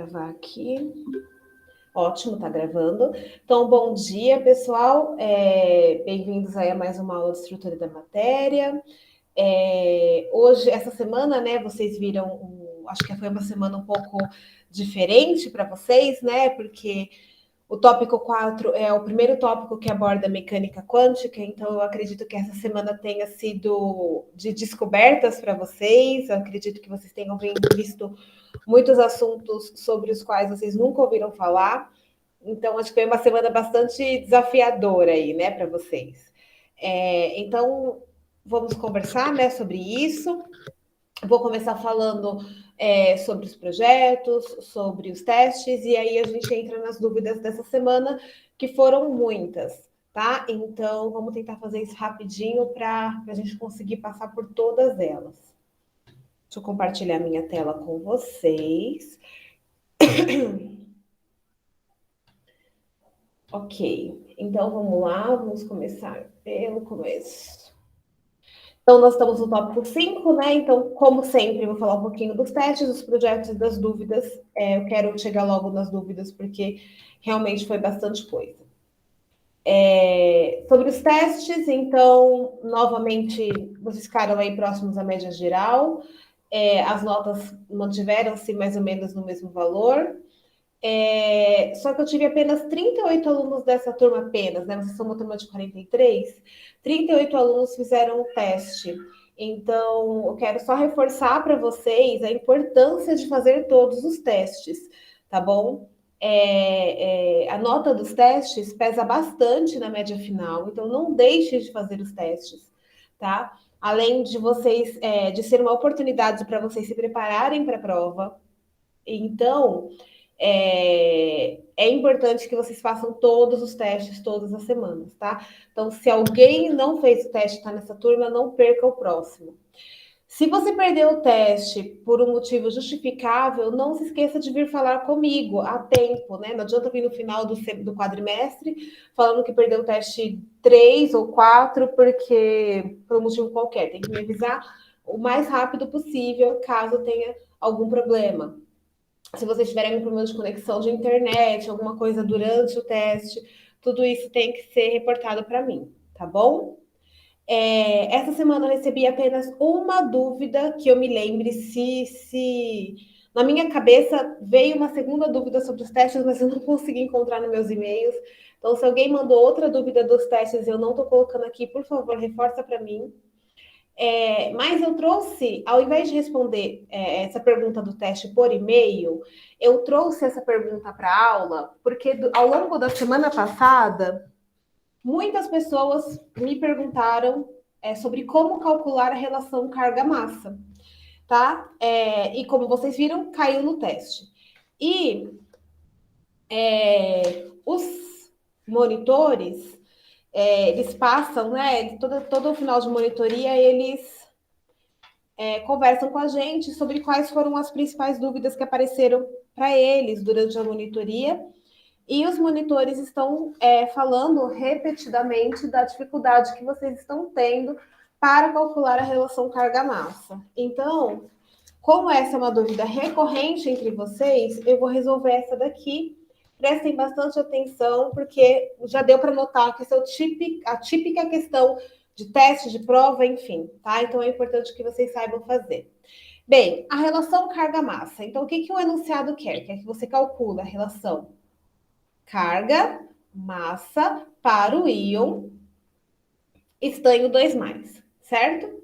gravar aqui. Ótimo, tá gravando. Então, bom dia, pessoal. Bem-vindos aí a mais uma aula de estrutura da matéria. Hoje, essa semana, né, vocês viram, acho que foi uma semana um pouco diferente para vocês, né, porque o tópico 4 é o primeiro tópico que aborda a mecânica quântica, então eu acredito que essa semana tenha sido de descobertas para vocês, eu acredito que vocês tenham visto muitos assuntos sobre os quais vocês nunca ouviram falar, então acho que foi uma semana bastante desafiadora aí, né, para vocês. Então, vamos conversar, né, sobre isso. Vou começar falando sobre os projetos, sobre os testes, e aí a gente entra nas dúvidas dessa semana, que foram muitas, tá? Então, vamos tentar fazer isso rapidinho para a gente conseguir passar por todas elas. Deixa eu compartilhar minha tela com vocês. Ok, então vamos lá, vamos começar pelo começo. Então, nós estamos no tópico 5, né? Então, como sempre, eu vou falar um pouquinho dos testes, dos projetos e das dúvidas. Eu quero chegar logo nas dúvidas, porque realmente foi bastante coisa. Sobre os testes, então, novamente, vocês ficaram aí próximos à média geral. As notas mantiveram-se mais ou menos no mesmo valor. Só que eu tive apenas 38 alunos dessa turma apenas, né? Vocês são uma turma de 43. 38 alunos fizeram o teste. Então, eu quero só reforçar para vocês a importância de fazer todos os testes, tá bom? A nota dos testes pesa bastante na média final, então não deixe de fazer os testes, tá? Além de vocês, de ser uma oportunidade para vocês se prepararem para a prova. Então, é importante que vocês façam todos os testes todas as semanas, tá? Então, se alguém não fez o teste e está nessa turma, não perca o próximo. Se você perdeu o teste por um motivo justificável, não se esqueça de vir falar comigo a tempo, né? Não adianta vir no final do quadrimestre falando que perdeu o teste 3 ou 4 porque por um motivo qualquer. Tem que me avisar o mais rápido possível caso tenha algum problema. Se vocês tiverem algum problema de conexão de internet, alguma coisa durante o teste, tudo isso tem que ser reportado para mim, tá bom? Essa semana eu recebi apenas uma dúvida que eu me lembre se na minha cabeça veio uma segunda dúvida sobre os testes, mas eu não consegui encontrar nos meus e-mails. Então, se alguém mandou outra dúvida dos testes e eu não estou colocando aqui, por favor, reforça para mim. Mas eu trouxe, ao invés de responder essa pergunta do teste por e-mail, eu trouxe essa pergunta para a aula, porque ao longo da semana passada, muitas pessoas me perguntaram sobre como calcular a relação carga-massa, tá? E como vocês viram, caiu no teste. E os monitores, eles passam, né? Todo o final de monitoria, eles conversam com a gente sobre quais foram as principais dúvidas que apareceram para eles durante a monitoria. E os monitores estão falando repetidamente da dificuldade que vocês estão tendo para calcular a relação carga-massa. Então, como essa é uma dúvida recorrente entre vocês, eu vou resolver essa daqui. Prestem bastante atenção, porque já deu para notar que essa é a típica questão de teste, de prova, enfim, tá? Então é importante que vocês saibam fazer. Bem, a relação carga-massa. Então, o que o enunciado quer? Quer que você calcule a relação carga-massa para o íon estanho 2+, certo?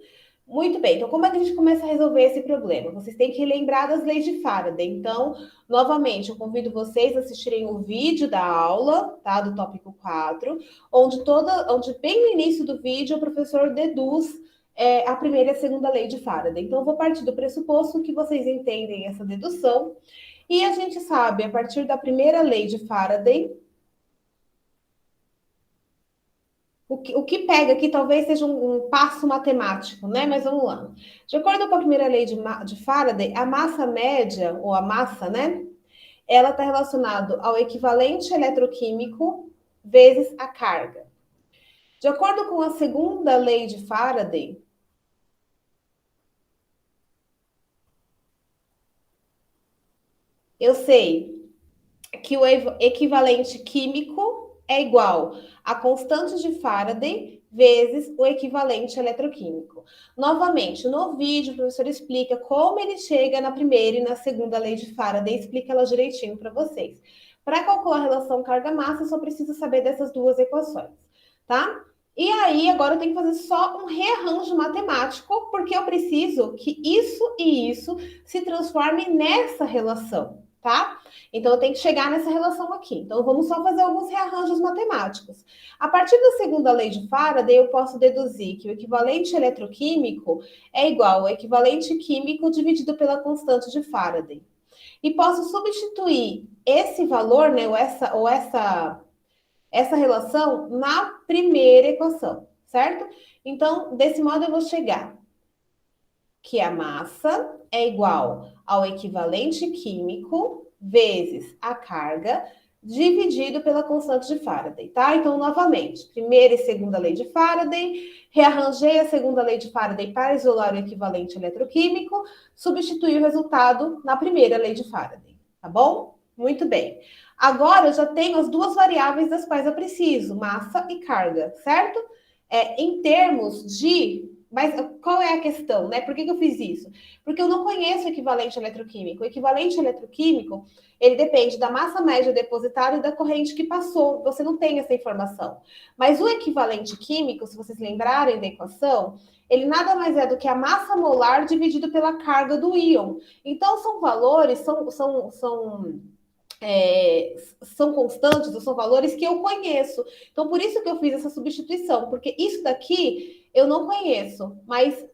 Muito bem, então como é que a gente começa a resolver esse problema? Vocês têm que lembrar das leis de Faraday. Então, novamente, eu convido vocês a assistirem o vídeo da aula, tá? Do tópico 4, onde bem no início do vídeo o professor deduz a primeira e a segunda lei de Faraday. Então, eu vou partir do pressuposto que vocês entendem essa dedução, e a gente sabe, a partir da primeira lei de Faraday, o que pega aqui talvez seja um passo matemático, né? Mas vamos lá. De acordo com a primeira lei de Faraday, a massa média, ou a massa, né? Ela está relacionada ao equivalente eletroquímico vezes a carga. De acordo com a segunda lei de Faraday, Eu sei que o equivalente químico é igual a constante de Faraday vezes o equivalente eletroquímico. Novamente, no vídeo, o professor explica como ele chega na primeira e na segunda lei de Faraday, explica ela direitinho para vocês. Para calcular a relação carga-massa, só preciso saber dessas duas equações, tá? E aí, agora eu tenho que fazer só um rearranjo matemático, porque eu preciso que isso e isso se transformem nessa relação, tá? Então, eu tenho que chegar nessa relação aqui. Então, vamos só fazer alguns rearranjos matemáticos. A partir da segunda lei de Faraday, eu posso deduzir que o equivalente eletroquímico é igual ao equivalente químico dividido pela constante de Faraday. E posso substituir esse valor, né, essa relação na primeira equação, certo? Então, desse modo, eu vou chegar que a massa é igual ao equivalente químico vezes a carga dividido pela constante de Faraday, tá? Então, novamente, primeira e segunda lei de Faraday, rearranjei a segunda lei de Faraday para isolar o equivalente eletroquímico, substituí o resultado na primeira lei de Faraday, tá bom? Muito bem. Agora eu já tenho as duas variáveis das quais eu preciso, massa e carga, certo? Em termos de mas qual é a questão, né? Por que eu fiz isso? Porque eu não conheço o equivalente eletroquímico. O equivalente eletroquímico, ele depende da massa média depositada e da corrente que passou. Você não tem essa informação. Mas o equivalente químico, se vocês lembrarem da equação, ele nada mais é do que a massa molar dividido pela carga do íon. Então, são valores, são constantes, ou são valores que eu conheço. Então, por isso que eu fiz essa substituição, porque isso daqui eu não conheço, mas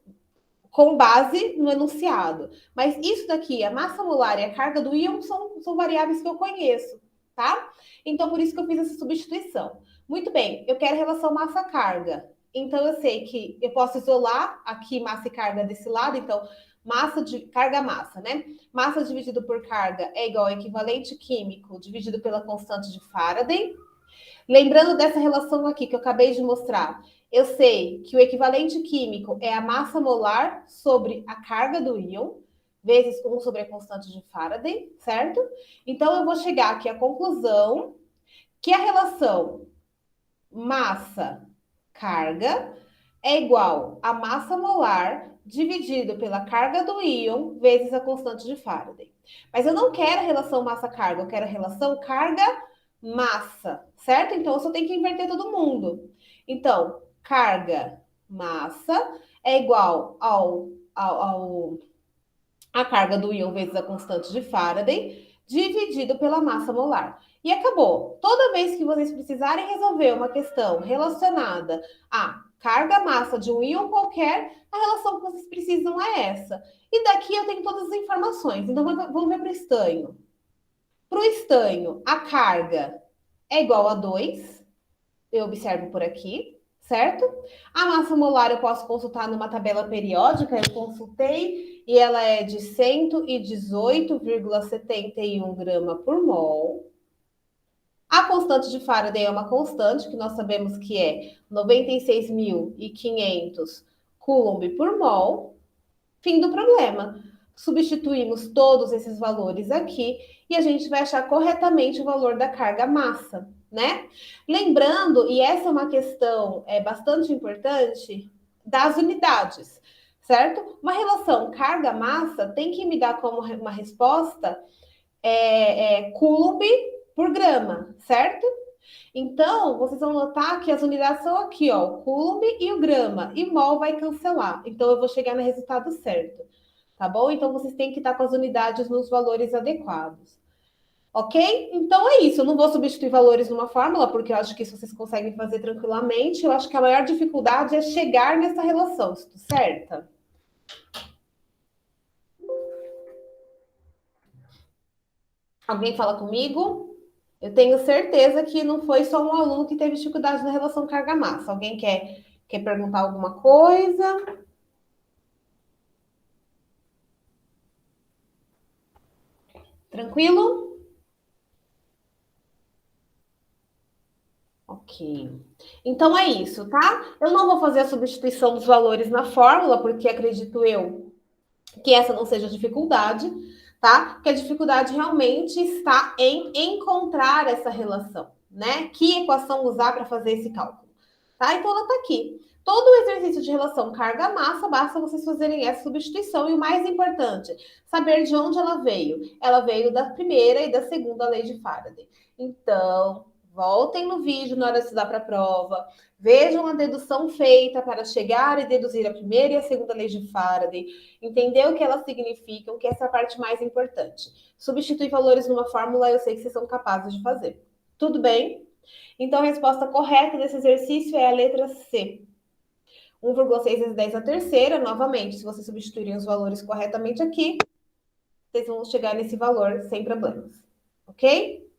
com base no enunciado. Mas isso daqui, a massa molar e a carga do íon, são variáveis que eu conheço, tá? Então, por isso que eu fiz essa substituição. Muito bem, eu quero relação massa-carga. Então, eu sei que eu posso isolar aqui massa e carga desse lado, então, massa de carga-massa, né? Massa dividido por carga é igual ao equivalente químico dividido pela constante de Faraday. Lembrando dessa relação aqui que eu acabei de mostrar, eu sei que o equivalente químico é a massa molar sobre a carga do íon, vezes 1 sobre a constante de Faraday, certo? Então, eu vou chegar aqui à conclusão que a relação massa-carga é igual a massa molar dividido pela carga do íon vezes a constante de Faraday. Mas eu não quero a relação massa-carga, eu quero a relação carga-massa, certo? Então, eu só tenho que inverter todo mundo. Então, carga-massa é igual a carga do íon vezes a constante de Faraday, dividido pela massa molar. E acabou. Toda vez que vocês precisarem resolver uma questão relacionada a carga-massa de um íon qualquer, a relação que vocês precisam é essa. E daqui eu tenho todas as informações. Então, vamos ver para o estanho. Para o estanho, a carga é igual a 2. Eu observo por aqui, certo? A massa molar eu posso consultar numa tabela periódica, eu consultei, e ela é de 118,71 grama por mol. A constante de Faraday é uma constante, que nós sabemos que é 96.500 coulomb por mol. Fim do problema. Substituímos todos esses valores aqui e a gente vai achar corretamente o valor da carga-massa, né? Lembrando, e essa é uma questão bastante importante, das unidades, certo? Uma relação carga-massa tem que me dar como uma resposta coulomb por grama, certo? Então, vocês vão notar que as unidades são aqui, ó, o coulomb e o grama, e mol vai cancelar. Então, eu vou chegar no resultado certo, tá bom? Então, vocês têm que estar com as unidades nos valores adequados. Ok? Então é isso. Eu não vou substituir valores numa fórmula, porque eu acho que isso vocês conseguem fazer tranquilamente. Eu acho que a maior dificuldade é chegar nessa relação, certo? Alguém fala comigo? Eu tenho certeza que não foi só um aluno que teve dificuldade na relação carga-massa. Alguém quer perguntar alguma coisa? Tranquilo? Ok. Então é isso, tá? Eu não vou fazer a substituição dos valores na fórmula, porque acredito eu que essa não seja a dificuldade, tá? Que a dificuldade realmente está em encontrar essa relação, né? Que equação usar para fazer esse cálculo, tá? Então ela está aqui. Todo o exercício de relação carga-massa, basta vocês fazerem essa substituição. E o mais importante, saber de onde ela veio. Ela veio da primeira e da segunda lei de Faraday. Então, voltem no vídeo na hora de estudar para a prova, vejam a dedução feita para chegar e deduzir a primeira e a segunda lei de Faraday, entender o que elas significam, que essa é a parte mais importante. Substituir valores numa fórmula, eu sei que vocês são capazes de fazer. Tudo bem? Então, a resposta correta desse exercício é a letra C. 1,6 vezes 10 a terceira, novamente, se vocês substituírem os valores corretamente aqui, vocês vão chegar nesse valor sem problemas, ok?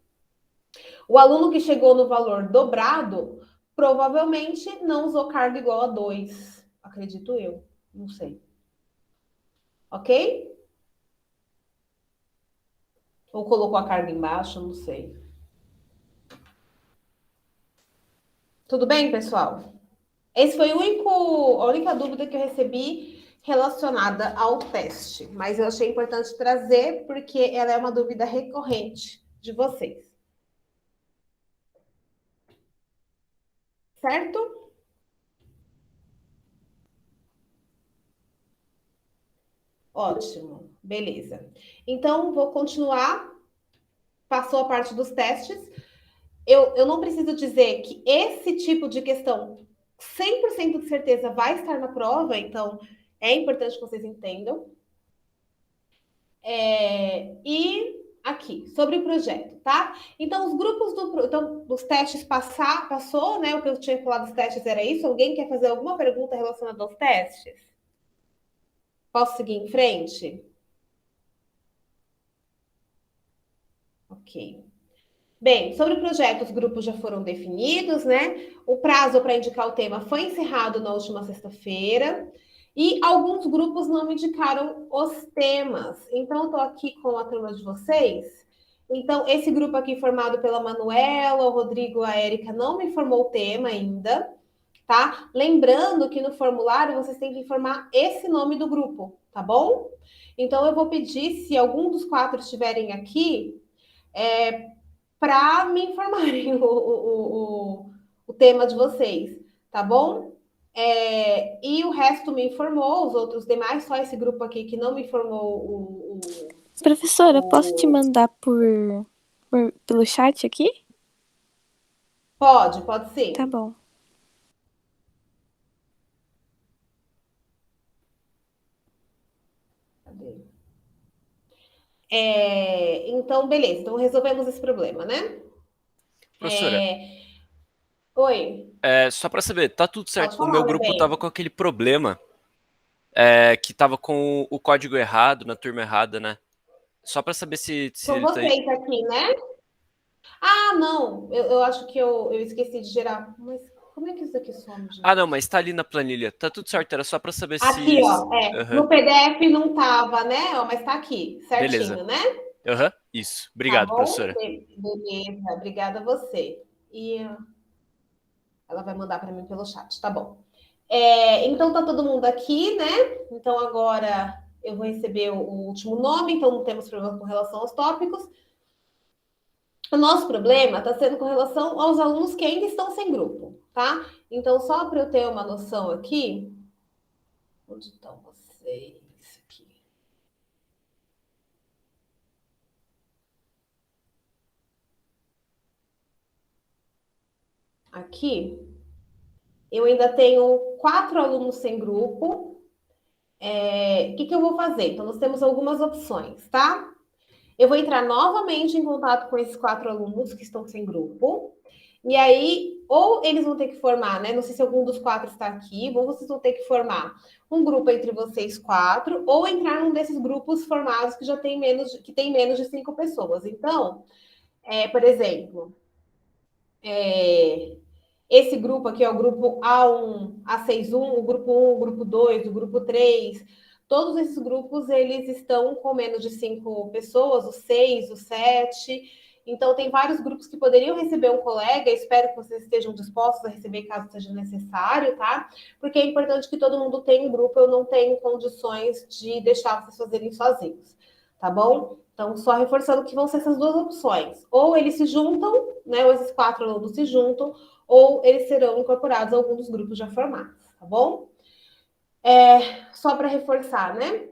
O aluno que chegou no valor dobrado, provavelmente não usou carga igual a 2, acredito eu, não sei. Ok? Ou colocou a carga embaixo, não sei. Tudo bem, pessoal? Esse foi a única dúvida que eu recebi relacionada ao teste, mas eu achei importante trazer porque ela é uma dúvida recorrente de vocês. Certo? Ótimo, beleza. Então, vou continuar. Passou a parte dos testes. Eu não preciso dizer que esse tipo de questão 100% de certeza vai estar na prova, então é importante que vocês entendam. E aqui, sobre o projeto, tá? Então, os grupos dos testes passou, né? O que eu tinha falado dos testes era isso. Alguém quer fazer alguma pergunta relacionada aos testes? Posso seguir em frente? Ok. Bem, sobre o projeto, os grupos já foram definidos, né? O prazo para indicar o tema foi encerrado na última sexta-feira. E alguns grupos não indicaram os temas. Então, eu estou aqui com a turma de vocês. Então, esse grupo aqui formado pela Manuela, o Rodrigo, a Érica, não me informou o tema ainda, tá? Lembrando que no formulário vocês têm que informar esse nome do grupo, tá bom? Então, eu vou pedir, se algum dos quatro estiverem aqui, para me informarem o tema de vocês, tá bom? E o resto me informou, os outros demais, só esse grupo aqui que não me informou Professora, posso te mandar pelo chat aqui? Pode sim. Tá bom. Cadê? Então, beleza. Então, resolvemos esse problema, né? Professora, Oi. só pra saber, tá tudo certo. Pode O meu falar, grupo tava bem. com aquele problema, que tava com o código errado, na turma errada, né? Só pra saber se São ele tá... vocês aqui, né? Ah, não. Eu acho que eu esqueci de gerar. Mas como é que isso aqui some, Ah, não, gente? mas tá ali na planilha. Tá tudo certo, era só pra saber Aqui, se... ó. Aham, No PDF não tava, né? Ó, mas tá aqui, beleza. certinho, né? Aham, isso. Tá Obrigado, bom? professora. Beleza. Obrigada a você. E ela vai mandar para mim pelo chat, tá bom. Então tá todo mundo aqui, né? Então agora eu vou receber o último nome, então não temos problema com relação aos tópicos. O nosso problema está sendo com relação aos alunos que ainda estão sem grupo, tá? Então, só para eu ter uma noção aqui, onde estão vocês? Aqui. Aqui, eu ainda tenho 4 alunos sem grupo. O que eu vou fazer? Então, nós temos algumas opções, tá? Eu vou entrar novamente em contato com esses 4 alunos que estão sem grupo. E aí, ou eles vão ter que formar, né? Não sei se algum dos 4 está aqui, ou vocês vão ter que formar um grupo entre vocês 4, ou entrar num desses grupos formados que já tem menos de 5 pessoas. Então, por exemplo, esse grupo aqui é o grupo A1, A61, o grupo 1, o grupo 2, o grupo 3. Todos esses grupos, eles estão com menos de 5 pessoas, o 6, o 7. Então, tem vários grupos que poderiam receber um colega. Espero que vocês estejam dispostos a receber caso seja necessário, tá? Porque é importante que todo mundo tenha um grupo. Eu não tenho condições de deixar vocês fazerem sozinhos. tá bom? Então, só reforçando que vão ser essas duas opções. Ou eles se juntam, né? Ou esses 4 alunos se juntam, ou eles serão incorporados a algum dos grupos já formados, tá bom? Só para reforçar, né?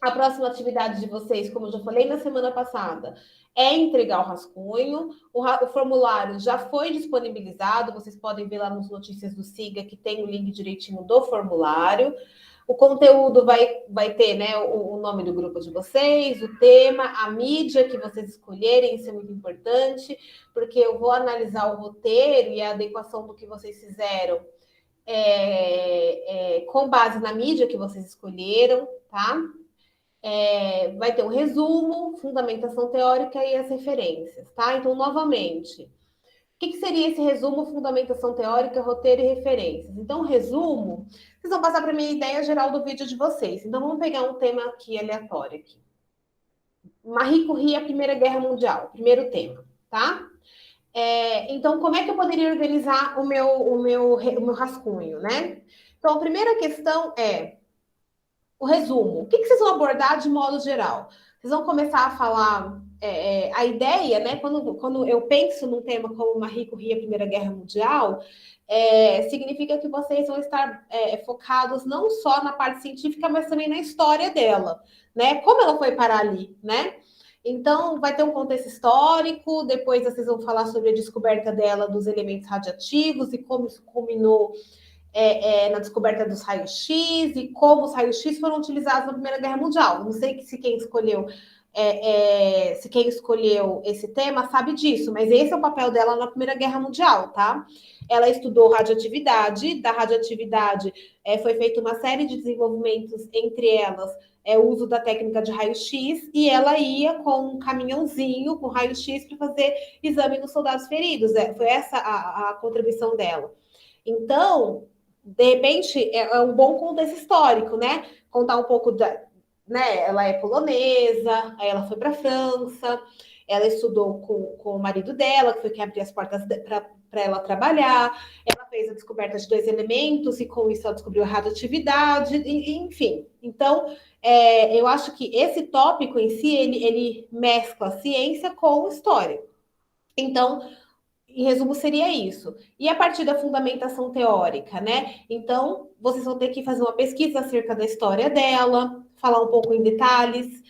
A próxima atividade de vocês, como eu já falei na semana passada, é entregar o rascunho. O formulário já foi disponibilizado, vocês podem ver lá nas notícias do SIGA que tem o link direitinho do formulário. O conteúdo vai ter, né, o nome do grupo de vocês, o tema, a mídia que vocês escolherem, isso é muito importante, porque eu vou analisar o roteiro e a adequação do que vocês fizeram com base na mídia que vocês escolheram, tá? Vai ter um resumo, fundamentação teórica e as referências, tá? Então, novamente, o que seria esse resumo, fundamentação teórica, roteiro e referências? Então, resumo, vocês vão passar para mim a ideia geral do vídeo de vocês. Então, vamos pegar um tema aqui aleatório aqui. Marie Curie, a Primeira Guerra Mundial, primeiro tema, tá? Então, como é que eu poderia organizar o meu rascunho, né? Então, a primeira questão é o resumo. O que vocês vão abordar de modo geral? Vocês vão começar a falar a ideia, né? Quando eu penso num tema como Marie Curie, a Primeira Guerra Mundial, significa que vocês vão estar focados não só na parte científica, mas também na história dela, né? Como ela foi parar ali, né? Então, vai ter um contexto histórico, depois vocês vão falar sobre a descoberta dela dos elementos radioativos e como isso culminou na descoberta dos raios-x e como os raios-x foram utilizados na Primeira Guerra Mundial. Não sei se quem escolheu esse tema sabe disso, mas esse é o papel dela na Primeira Guerra Mundial, tá? Ela estudou radioatividade, da radioatividade foi feita uma série de desenvolvimentos, entre elas o uso da técnica de raio-x, e ela ia com um caminhãozinho com raio-x para fazer exame nos soldados feridos. Foi essa a contribuição dela. Então, de repente, é um bom contexto histórico, né? Contar um pouco né? Ela é polonesa, aí ela foi para a França, ela estudou com o marido dela, que foi quem abriu as portas para ela trabalhar, ela fez a descoberta de 2 elementos e com isso ela descobriu a radioatividade, enfim. Então, eu acho que esse tópico em si, ele mescla ciência com história. Então, em resumo, seria isso. E a partir da fundamentação teórica, né? Então, vocês vão ter que fazer uma pesquisa acerca da história dela, falar um pouco em detalhes,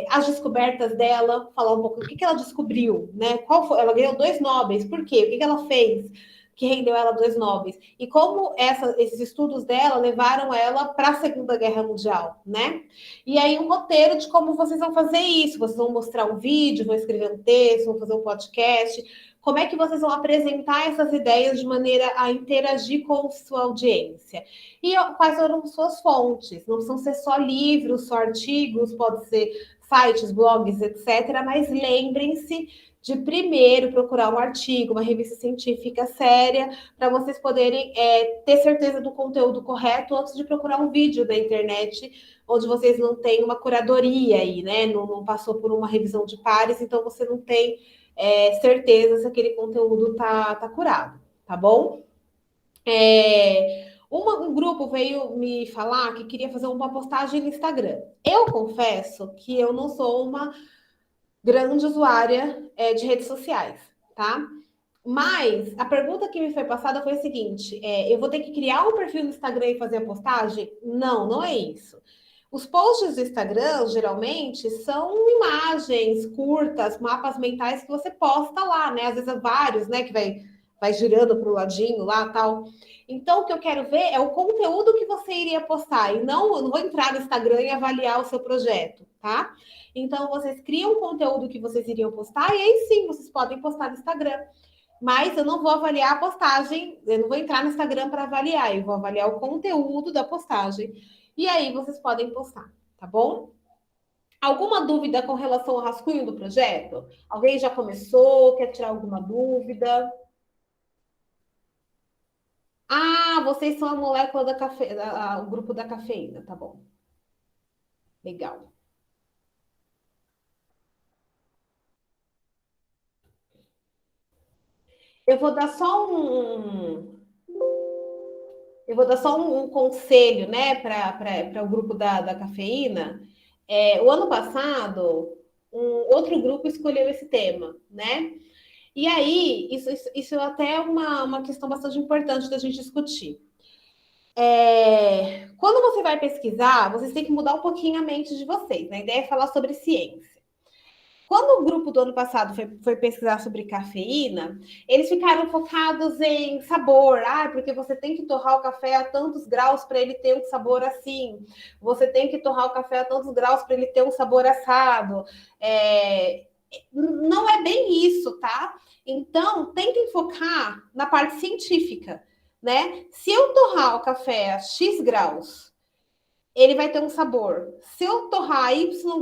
as descobertas dela, falar um pouco o que ela descobriu, né? Qual foi? Ela ganhou 2 Nobels, por quê? O que ela fez que rendeu ela 2 Nobels? E como esses estudos dela levaram ela para a Segunda Guerra Mundial, né? E aí um roteiro de como vocês vão fazer isso. Vocês vão mostrar um vídeo, vão escrever um texto, vão fazer um podcast. Como é que vocês vão apresentar essas ideias de maneira a interagir com sua audiência? E quais foram suas fontes? Não precisam ser só livros, só artigos, pode ser sites, blogs, etc. Mas lembrem-se de primeiro procurar um artigo, uma revista científica séria, para vocês poderem ter certeza do conteúdo correto antes de procurar um vídeo da internet, onde vocês não têm uma curadoria aí, né? Não passou por uma revisão de pares, então você não tem certeza se aquele conteúdo tá curado, tá bom? Um grupo veio me falar que queria fazer uma postagem no Instagram. Eu confesso que eu não sou uma grande usuária de redes sociais, tá? Mas a pergunta que me foi passada foi a seguinte: eu vou ter que criar um perfil no Instagram e fazer a postagem? Não, não é isso. Os posts do Instagram, geralmente, são imagens curtas, mapas mentais que você posta lá, né? Às vezes é vários, né? Que vai girando para o ladinho lá tal. Então, o que eu quero ver é o conteúdo que você iria postar. E não, eu não vou entrar no Instagram e avaliar o seu projeto, tá? Então, vocês criam o conteúdo que vocês iriam postar, e aí sim, vocês podem postar no Instagram. Mas eu não vou avaliar a postagem, eu não vou entrar no Instagram para avaliar, eu vou avaliar o conteúdo da postagem. E aí vocês podem postar, tá bom? Alguma dúvida com relação ao rascunho do projeto? Alguém já começou? Quer tirar alguma dúvida? Ah, vocês são a molécula da cafeína, o grupo da cafeína, tá bom. Legal. Eu vou dar só um conselho, né, para o grupo da cafeína. O ano passado, um outro grupo escolheu esse tema, né? E aí, isso até é uma questão bastante importante da gente discutir. Quando você vai pesquisar, vocês têm que mudar um pouquinho a mente de vocês, né? A ideia é falar sobre ciência. Quando o grupo do ano passado foi pesquisar sobre cafeína, eles ficaram focados em sabor. Porque você tem que torrar o café a tantos graus para ele ter um sabor assim. Você tem que torrar o café a tantos graus para ele ter um sabor assado. Não é bem isso, tá? Então, tentem focar na parte científica, né? Se eu torrar o café a X graus, ele vai ter um sabor. Se eu torrar Y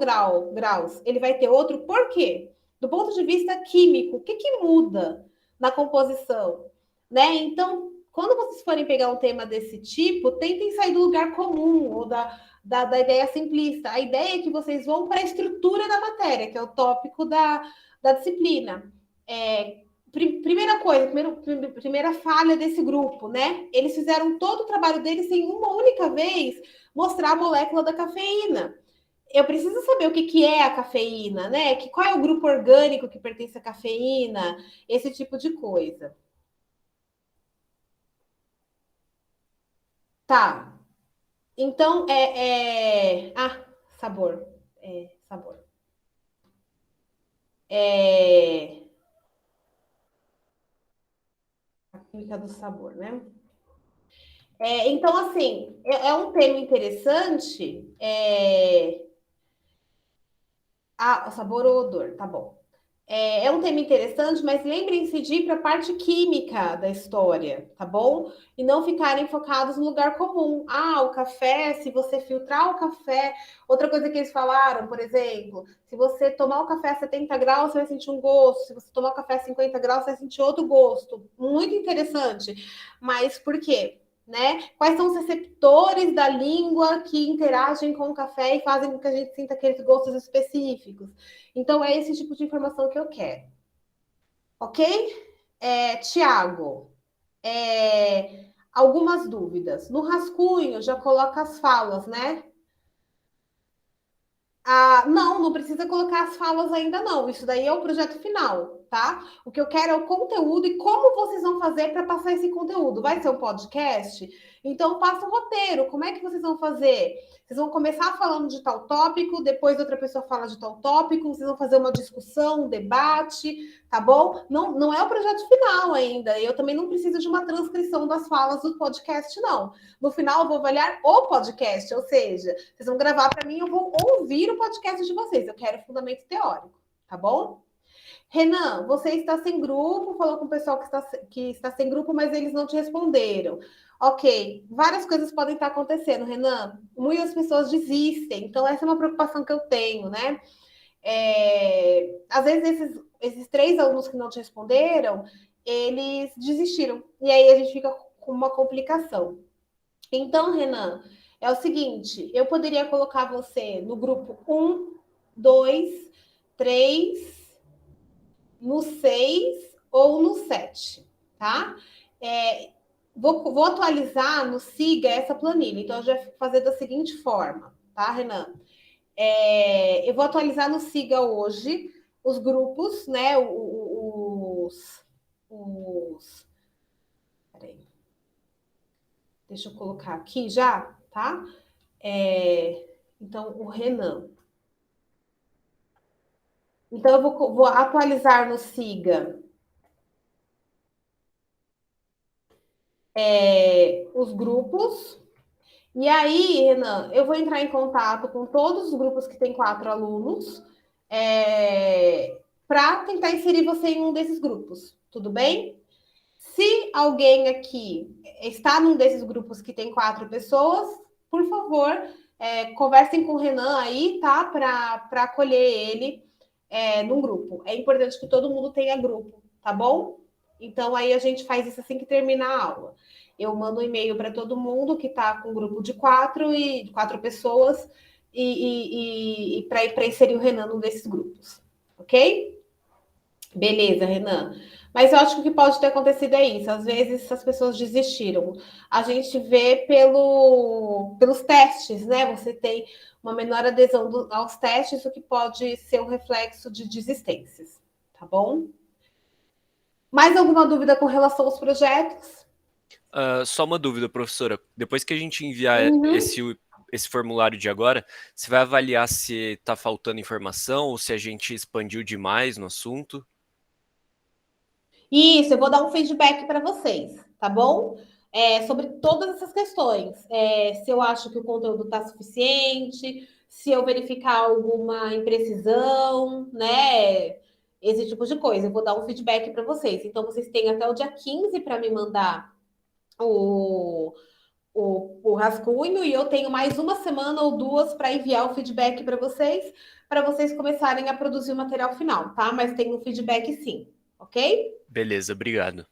graus, ele vai ter outro. Por quê? Do ponto de vista químico, o que muda na composição? Né? Então, quando vocês forem pegar um tema desse tipo, tentem sair do lugar comum ou da ideia simplista. A ideia é que vocês vão para a estrutura da matéria, que é o tópico da disciplina. Primeira coisa, primeira falha desse grupo, né? Eles fizeram todo o trabalho deles em uma única vez mostrar a molécula da cafeína. Eu preciso saber o que é a cafeína, né? Qual é o grupo orgânico que pertence à cafeína, esse tipo de coisa. Tá. Então, sabor. Sabor. A química do sabor, né? Então, assim, é um tema interessante. Sabor ou odor, tá bom. É um tema interessante, mas lembrem-se de ir para a parte química da história, tá bom? E não ficarem focados no lugar comum. O café, se você filtrar o café. Outra coisa que eles falaram, por exemplo, se você tomar o café a 70 graus, você vai sentir um gosto. Se você tomar o café a 50 graus, você vai sentir outro gosto. Muito interessante. Mas por quê? Né? Quais são os receptores da língua que interagem com o café e fazem com que a gente sinta aqueles gostos específicos? Então, é esse tipo de informação que eu quero. Ok? Tiago, algumas dúvidas. No rascunho, já coloca as falas, né? Não precisa colocar as falas ainda não. Isso daí é o projeto final, tá? O que eu quero é o conteúdo e como vocês vão fazer para passar esse conteúdo. Vai ser um podcast? Então passa o roteiro. Como é que vocês vão fazer? Vocês vão começar falando de tal tópico, depois outra pessoa fala de tal tópico, vocês vão fazer uma discussão, um debate, tá bom? Não é o projeto final ainda. Eu também não preciso de uma transcrição das falas do podcast, não. No final, eu vou avaliar o podcast, ou seja, vocês vão gravar para mim, eu vou ouvir o podcast de vocês. Eu quero fundamento teórico, tá bom? Renan, você está sem grupo, falou com o pessoal que está sem grupo, mas eles não te responderam. Ok, várias coisas podem estar acontecendo, Renan. Muitas pessoas desistem, então essa é uma preocupação que eu tenho, né? Às vezes esses 3 alunos que não te responderam, eles desistiram. E aí a gente fica com uma complicação. Então, Renan, é o seguinte, eu poderia colocar você no grupo 1, 2, 3, no 6 ou no 7, tá? Vou atualizar no Siga essa planilha. Então, eu já vou fazer da seguinte forma, tá, Renan? Eu vou atualizar no Siga hoje os grupos, né? Peraí. Deixa eu colocar aqui já, tá? Então, o Renan. Então, eu vou atualizar no Siga os grupos. E aí, Renan, eu vou entrar em contato com todos os grupos que tem 4 alunos para tentar inserir você em um desses grupos. Tudo bem? Se alguém aqui está num desses grupos que tem 4 pessoas, por favor, conversem com o Renan aí, tá? Para acolher ele num grupo. É importante que todo mundo tenha grupo, tá bom? Então, aí a gente faz isso assim que termina a aula. Eu mando um e-mail para todo mundo que está com um grupo de 4 pessoas e para inserir o Renan num desses grupos, ok? Beleza, Renan. Mas eu acho que o que pode ter acontecido é isso. Às vezes as pessoas desistiram. A gente vê pelos testes, né? Você tem uma menor adesão aos testes, o que pode ser um reflexo de desistências, tá bom? Mais alguma dúvida com relação aos projetos? Só uma dúvida, professora. Depois que a gente enviar Uhum. esse formulário de agora, você vai avaliar se está faltando informação ou se a gente expandiu demais no assunto? Isso, eu vou dar um feedback para vocês, tá bom? Sobre todas essas questões. Se eu acho que o conteúdo está suficiente, se eu verificar alguma imprecisão, né? Esse tipo de coisa. Eu vou dar um feedback para vocês. Então, vocês têm até o dia 15 para me mandar o, o rascunho, e eu tenho mais uma semana ou duas para enviar o feedback para vocês começarem a produzir o material final, tá? Mas tem um feedback sim, ok? Beleza, obrigado.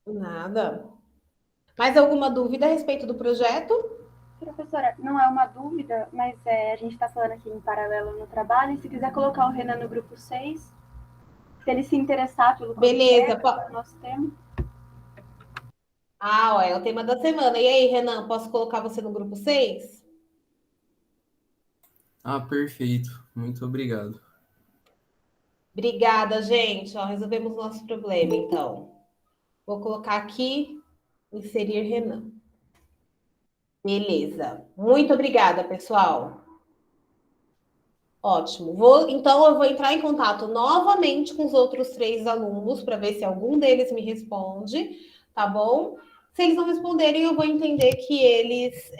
Nada. Mais alguma dúvida a respeito do projeto? Professora, não é uma dúvida, mas a gente está falando aqui em paralelo no trabalho, e se quiser colocar o Renan no grupo 6, se ele se interessar pelo Beleza. pelo nosso tema. Ó, é o tema da semana. E aí, Renan, posso colocar você no grupo 6? Ah, perfeito. Muito obrigado. Obrigada, gente. Ó, resolvemos o nosso problema, então. Vou colocar aqui, inserir Renan. Beleza. Muito obrigada, pessoal. Ótimo. Então, eu vou entrar em contato novamente com os outros 3 alunos para ver se algum deles me responde, tá bom? Se eles não responderem, eu vou entender que eles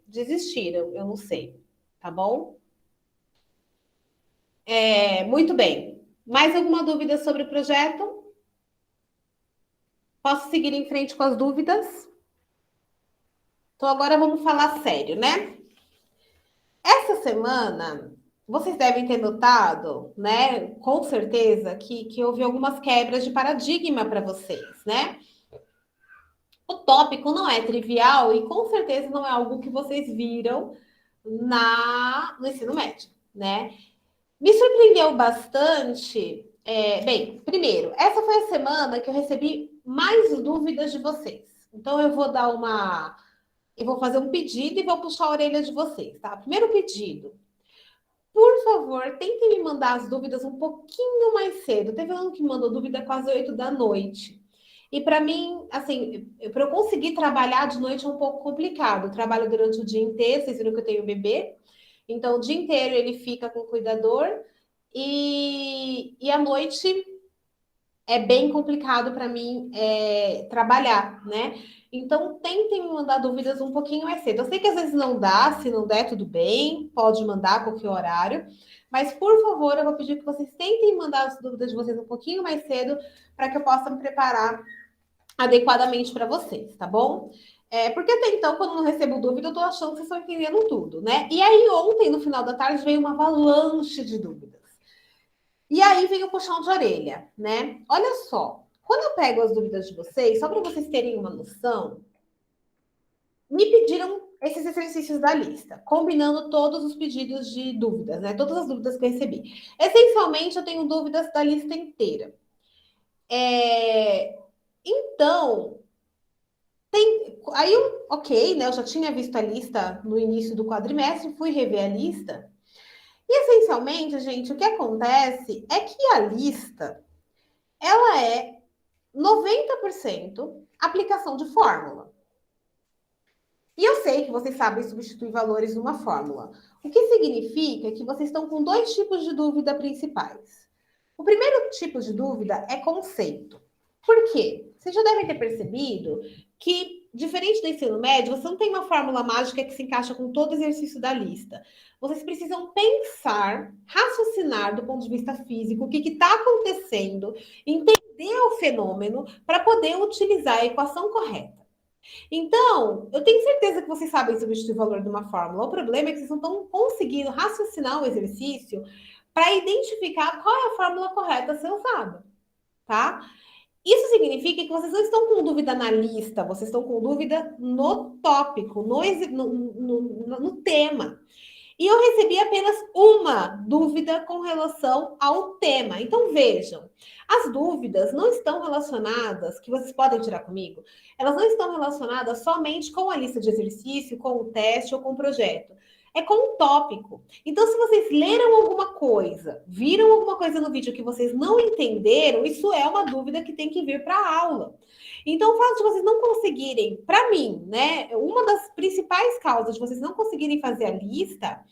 desistiram. Eu não sei, tá bom? Muito bem. Mais alguma dúvida sobre o projeto? Posso seguir em frente com as dúvidas? Então, agora vamos falar sério, né? Essa semana, vocês devem ter notado, né, com certeza, que houve algumas quebras de paradigma para vocês, né? O tópico não é trivial e com certeza não é algo que vocês viram no ensino médio, né? Me surpreendeu bastante. Bem, primeiro, essa foi a semana que eu recebi mais dúvidas de vocês. Então, eu vou fazer um pedido e vou puxar a orelha de vocês, tá? Primeiro pedido. Por favor, tentem me mandar as dúvidas um pouquinho mais cedo. Teve um que me mandou dúvida quase 8 da noite. E para mim, assim, para eu conseguir trabalhar de noite é um pouco complicado. Eu trabalho durante o dia inteiro, vocês viram que eu tenho bebê. Então, o dia inteiro ele fica com o cuidador e à noite é bem complicado para mim trabalhar, né? Então, tentem me mandar dúvidas um pouquinho mais cedo. Eu sei que às vezes não dá, se não der, tudo bem, pode mandar a qualquer horário, mas por favor, eu vou pedir que vocês tentem mandar as dúvidas de vocês um pouquinho mais cedo para que eu possa me preparar adequadamente para vocês, tá bom? Porque até então, quando eu não recebo dúvida, eu tô achando que vocês estão entendendo tudo, né? E aí, ontem, no final da tarde, veio uma avalanche de dúvidas. E aí vem o puxão de orelha, né? Olha só, quando eu pego as dúvidas de vocês, só para vocês terem uma noção, me pediram esses exercícios da lista, combinando todos os pedidos de dúvidas, né? Todas as dúvidas que eu recebi. Essencialmente, eu tenho dúvidas da lista inteira. Então, ok, né? Eu já tinha visto a lista no início do quadrimestre, fui rever a lista. E essencialmente, gente, o que acontece é que a lista ela é 90% aplicação de fórmula. E eu sei que vocês sabem substituir valores numa fórmula. O que significa que vocês estão com 2 tipos de dúvida principais. O primeiro tipo de dúvida é conceito. Por quê? Vocês já devem ter percebido que, diferente do ensino médio, você não tem uma fórmula mágica que se encaixa com todo exercício da lista. Vocês precisam pensar, raciocinar do ponto de vista físico, o que está acontecendo, entender o fenômeno para poder utilizar a equação correta. Então, eu tenho certeza que vocês sabem substituir o valor de uma fórmula. O problema é que vocês não estão conseguindo raciocinar o exercício para identificar qual é a fórmula correta a ser usada, tá? Isso significa que vocês não estão com dúvida na lista, vocês estão com dúvida no tópico, no tema. E eu recebi apenas uma dúvida com relação ao tema. Então, vejam, as dúvidas não estão relacionadas, que vocês podem tirar comigo, elas não estão relacionadas somente com a lista de exercício, com o teste ou com o projeto. É com o tópico. Então, se vocês leram alguma coisa, viram alguma coisa no vídeo que vocês não entenderam, isso é uma dúvida que tem que vir para a aula. Então, o fato de vocês não conseguirem, para mim, né, uma das principais causas de vocês não conseguirem fazer a lista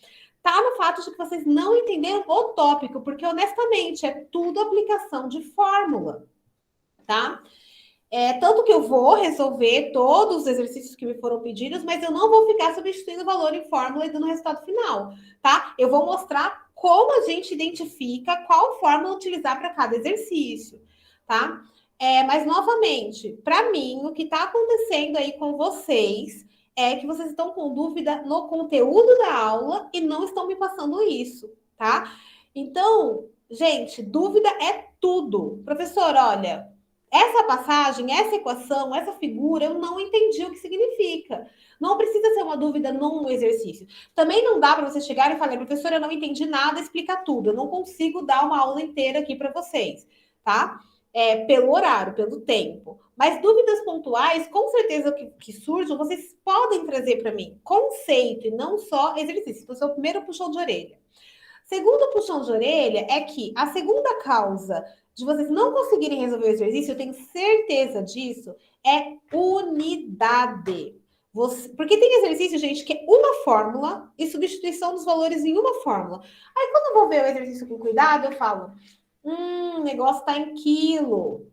tá no fato de que vocês não entenderam o tópico, porque, honestamente, é tudo aplicação de fórmula, tá? Tanto que eu vou resolver todos os exercícios que me foram pedidos, mas eu não vou ficar substituindo valor em fórmula e dando resultado final, tá? Eu vou mostrar como a gente identifica qual fórmula utilizar para cada exercício, tá? Mas, novamente, para mim, o que está acontecendo aí com vocês é que vocês estão com dúvida no conteúdo da aula e não estão me passando isso, tá? Então, gente, dúvida é tudo. Professor, olha, essa passagem, essa equação, essa figura, eu não entendi o que significa. Não precisa ser uma dúvida num exercício. Também não dá para você chegar e falar, professora, eu não entendi nada, explica tudo. Eu não consigo dar uma aula inteira aqui para vocês, tá? Pelo horário, pelo tempo. Mas dúvidas pontuais, com certeza que surjam, vocês podem trazer para mim. Conceito e não só exercício. Então, esse é o primeiro puxão de orelha. Segundo puxão de orelha é que a segunda causa de vocês não conseguirem resolver o exercício, eu tenho certeza disso, é unidade. Porque tem exercício, gente, que é uma fórmula e substituição dos valores em uma fórmula. Aí, quando eu vou ver o exercício com cuidado, eu falo, o negócio está em quilo.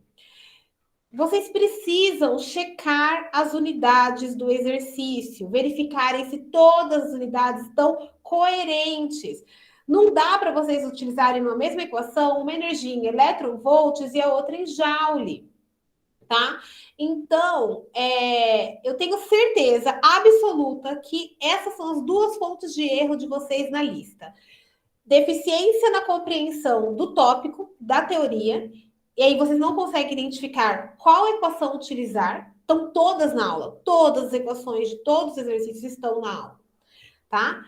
Vocês precisam checar as unidades do exercício, verificarem se todas as unidades estão coerentes. Não dá para vocês utilizarem na mesma equação uma energia em eletronvolts e a outra em joule, tá? Então, eu tenho certeza absoluta que essas são as duas fontes de erro de vocês na lista. Deficiência na compreensão do tópico, da teoria, e aí vocês não conseguem identificar qual equação utilizar. Estão todas na aula, todas as equações de todos os exercícios estão na aula, tá?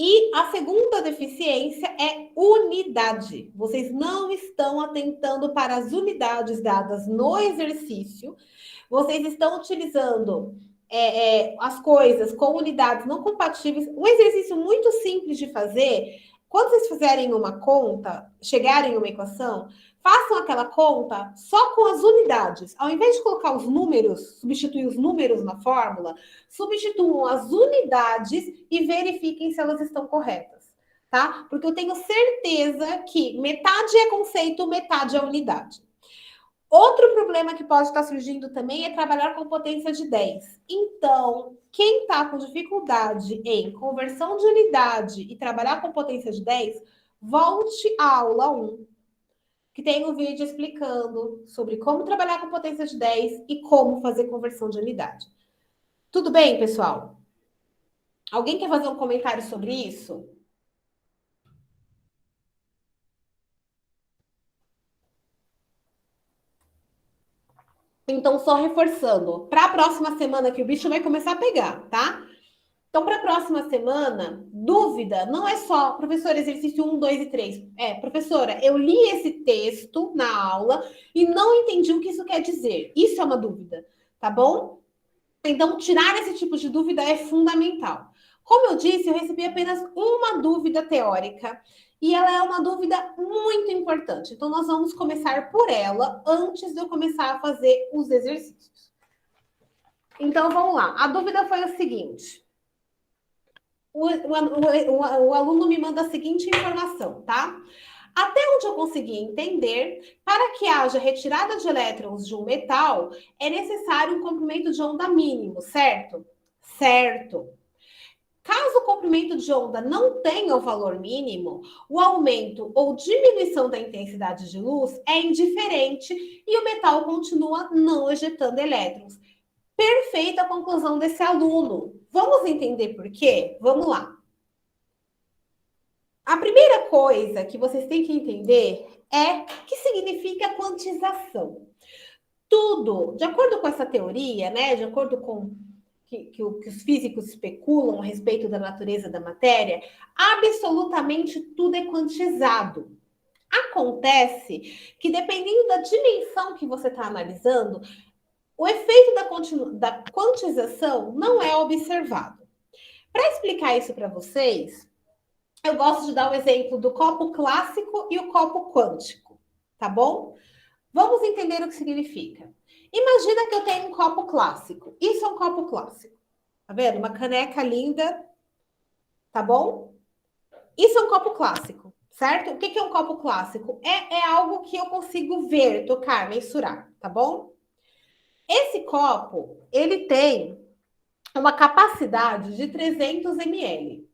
E a segunda deficiência é unidade. Vocês não estão atentando para as unidades dadas no exercício. Vocês estão utilizando as coisas com unidades não compatíveis. Um exercício muito simples de fazer, quando vocês fizerem uma conta, chegarem a uma equação, façam aquela conta só com as unidades. Ao invés de colocar os números, substituir os números na fórmula, substituam as unidades e verifiquem se elas estão corretas, tá? Porque eu tenho certeza que metade é conceito, metade é unidade. Outro problema que pode estar surgindo também é trabalhar com potência de 10. Então, quem está com dificuldade em conversão de unidade e trabalhar com potência de 10, volte à aula 1, que tem um vídeo explicando sobre como trabalhar com potência de 10 e como fazer conversão de unidade. Tudo bem, pessoal? Alguém quer fazer um comentário sobre isso? Então, só reforçando, para a próxima semana que o bicho vai começar a pegar, tá? Então, para a próxima semana, dúvida não é só, professor, exercício 1, 2 e 3. Professora, eu li esse texto na aula e não entendi o que isso quer dizer. Isso é uma dúvida, tá bom? Então, tirar esse tipo de dúvida é fundamental. Como eu disse, eu recebi apenas uma dúvida teórica e ela é uma dúvida muito importante. Então, nós vamos começar por ela antes de eu começar a fazer os exercícios. Então, vamos lá. A dúvida foi o seguinte. O aluno me manda a seguinte informação, tá? Até onde eu consegui entender, para que haja retirada de elétrons de um metal, é necessário um comprimento de onda mínimo, certo? Certo. Caso o comprimento de onda não tenha o valor mínimo, o aumento ou diminuição da intensidade de luz é indiferente e o metal continua não ejetando elétrons. Perfeita a conclusão desse aluno. Vamos entender por quê? Vamos lá. A primeira coisa que vocês têm que entender é o que significa quantização. Tudo, de acordo com essa teoria, né? De acordo com que os físicos especulam a respeito da natureza da matéria, absolutamente tudo é quantizado. Acontece que, dependendo da dimensão que você está analisando, o efeito da quantização não é observado. Para explicar isso para vocês, eu gosto de dar o exemplo do copo clássico e o copo quântico, tá bom? Vamos entender o que significa. Imagina que eu tenho um copo clássico. Isso é um copo clássico. Tá vendo? Uma caneca linda, tá bom? Isso é um copo clássico, certo? O que é um copo clássico? É algo que eu consigo ver, tocar, mensurar, tá bom? Esse copo, ele tem uma capacidade de 300 ml.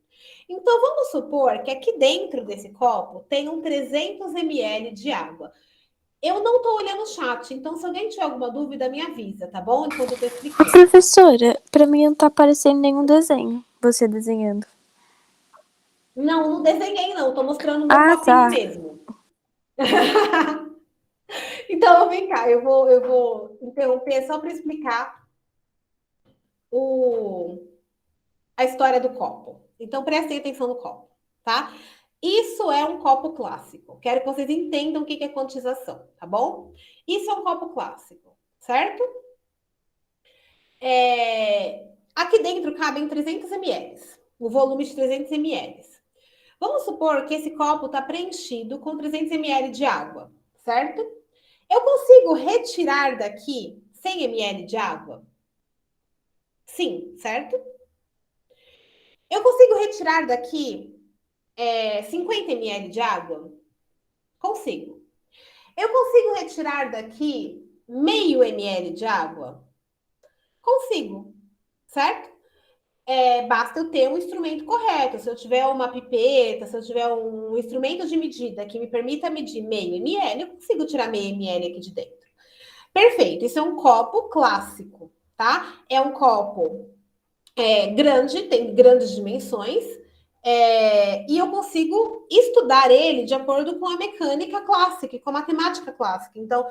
Então, vamos supor que aqui dentro desse copo tenham 300 ml de água. Eu não estou olhando o chat, então se alguém tiver alguma dúvida, me avisa, tá bom? Enquanto eu estou explicando. Professora, pra mim não tá aparecendo nenhum desenho, você desenhando. Não desenhei, não. Estou mostrando meu copinho tá. mesmo. Então, vem cá. Eu vou interromper só para explicar a história do copo. Então, prestem atenção no copo, tá? Isso é um copo clássico. Quero que vocês entendam o que é quantização, tá bom? Isso é um copo clássico, certo? Aqui dentro cabem 300 ml, o volume de 300 ml. Vamos supor que esse copo está preenchido com 300 ml de água, certo? Eu consigo retirar daqui 100 ml de água? Sim, certo? Eu consigo retirar daqui 50 ml de água? Consigo. Eu consigo retirar daqui meio ml de água? Consigo, certo? Basta eu ter um instrumento correto. Se eu tiver uma pipeta, se eu tiver um instrumento de medida que me permita medir meio ml, eu consigo tirar meio ml aqui de dentro. Perfeito, isso é um copo clássico, tá? É um copo grande, tem grandes dimensões, e eu consigo estudar ele de acordo com a mecânica clássica, com a matemática clássica. Então,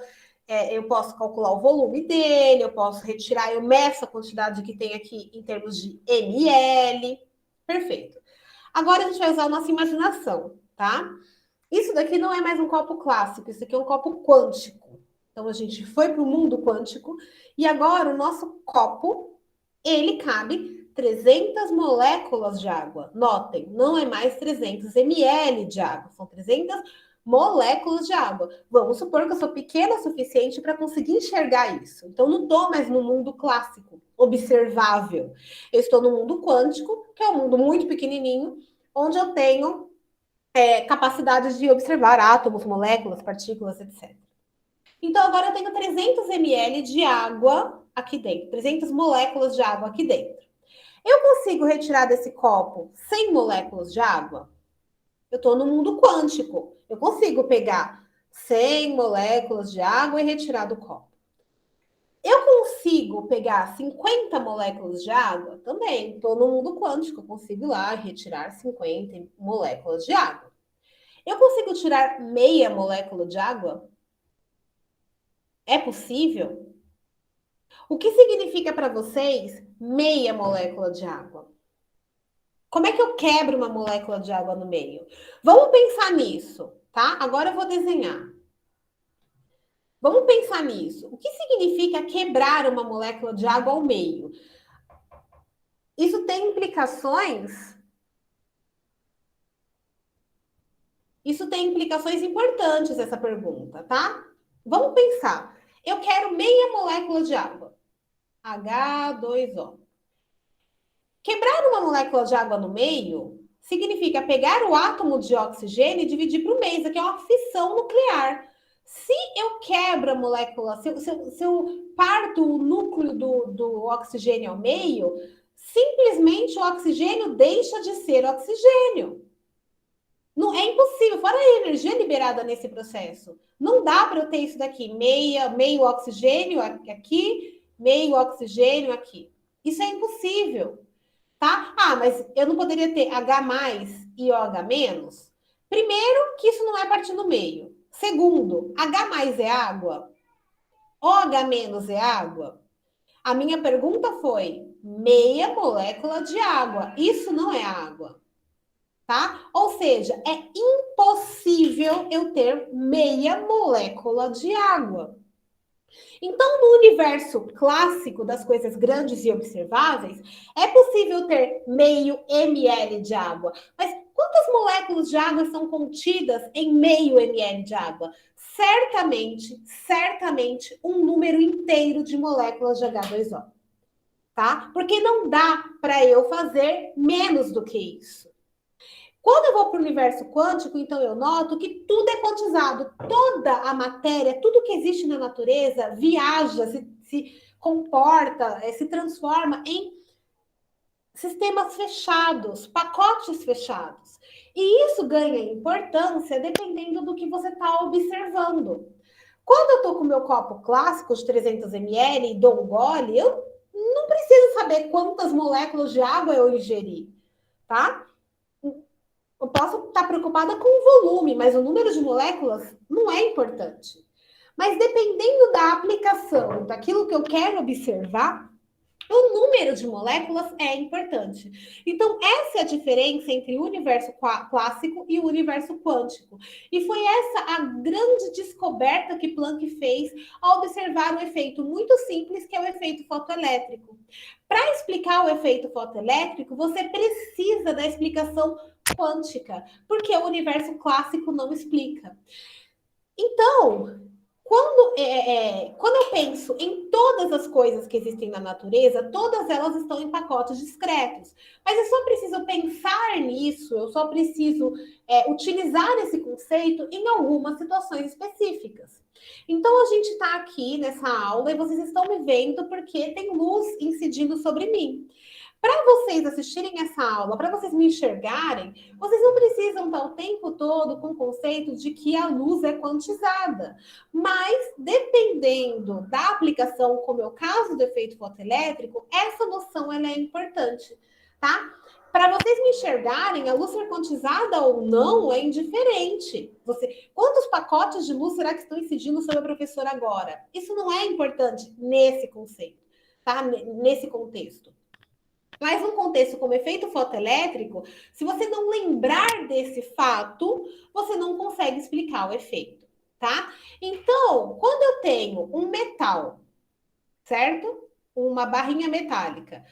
eu posso calcular o volume dele, eu posso retirar, eu meço a quantidade que tem aqui em termos de ml. Perfeito. Agora a gente vai usar a nossa imaginação, tá? Isso daqui não é mais um copo clássico, isso aqui é um copo quântico. Então, a gente foi para o mundo quântico e agora o nosso copo, ele cabe 300 moléculas de água. Notem, não é mais 300 ml de água, são 300 moléculas de água. Vamos supor que eu sou pequena o suficiente para conseguir enxergar isso. Então, não estou mais no mundo clássico, observável. Eu estou no mundo quântico, que é um mundo muito pequenininho, onde eu tenho capacidade de observar átomos, moléculas, partículas, etc. Então, agora eu tenho 300 ml de água aqui dentro, 300 moléculas de água aqui dentro. Eu consigo retirar desse copo 100 moléculas de água? Eu estou no mundo quântico. Eu consigo pegar 100 moléculas de água e retirar do copo. Eu consigo pegar 50 moléculas de água? Também. Estou no mundo quântico. Eu consigo ir lá retirar 50 moléculas de água. Eu consigo tirar meia molécula de água? É possível? O que significa para vocês meia molécula de água? Como é que eu quebro uma molécula de água no meio? Vamos pensar nisso, tá? Agora eu vou desenhar. Vamos pensar nisso. O que significa quebrar uma molécula de água ao meio? Isso tem implicações? Isso tem implicações importantes, essa pergunta, tá? Vamos pensar. Eu quero meia molécula de água. H2O. Quebrar uma molécula de água no meio significa pegar o átomo de oxigênio e dividir para o meio. Isso aqui é uma fissão nuclear. Se eu quebro a molécula, se eu parto o núcleo do oxigênio ao meio, simplesmente o oxigênio deixa de ser oxigênio. Não é impossível, fora a energia liberada nesse processo. Não dá para eu ter isso daqui, meio oxigênio aqui, meio oxigênio aqui. Isso é impossível, tá? Mas eu não poderia ter H+ e OH-? Primeiro, que isso não é partir no meio. Segundo, H+ é água? OH- é água? A minha pergunta foi, meia molécula de água. Isso não é água, tá? Ou seja, é impossível eu ter meia molécula de água. Então, no universo clássico das coisas grandes e observáveis, é possível ter meio ml de água. Mas quantas moléculas de água são contidas em meio ml de água? Certamente, um número inteiro de moléculas de H2O, tá? Porque não dá para eu fazer menos do que isso. Quando eu vou para o universo quântico, então eu noto que tudo é quantizado. Toda a matéria, tudo que existe na natureza, viaja, se comporta, se transforma em sistemas fechados, pacotes fechados. E isso ganha importância dependendo do que você está observando. Quando eu estou com o meu copo clássico de 300 ml e dou um gole, eu não preciso saber quantas moléculas de água eu ingeri, tá? Eu posso estar preocupada com o volume, mas o número de moléculas não é importante. Mas dependendo da aplicação, daquilo que eu quero observar, o número de moléculas é importante. Então, essa é a diferença entre o universo clássico e o universo quântico. E foi essa a grande descoberta que Planck fez ao observar um efeito muito simples, que é o efeito fotoelétrico. Para explicar o efeito fotoelétrico, você precisa da explicação quântica, porque o universo clássico não explica. Então, quando eu penso em todas as coisas que existem na natureza, todas elas estão em pacotes discretos. Mas eu só preciso pensar nisso, eu só preciso utilizar esse conceito em algumas situações específicas. Então, a gente está aqui nessa aula e vocês estão me vendo porque tem luz incidindo sobre mim. Para vocês assistirem essa aula, para vocês me enxergarem, vocês não precisam estar o tempo todo com o conceito de que a luz é quantizada. Mas, dependendo da aplicação, como é o caso do efeito fotoelétrico, essa noção ela é importante, tá? Para vocês me enxergarem, a luz ser quantizada ou não é indiferente. Quantos pacotes de luz será que estão incidindo sobre a professora agora? Isso não é importante nesse conceito, tá? Nesse contexto. Mas num contexto como efeito fotoelétrico, se você não lembrar desse fato, você não consegue explicar o efeito, tá? Então, quando eu tenho um metal, certo? Uma barrinha metálica,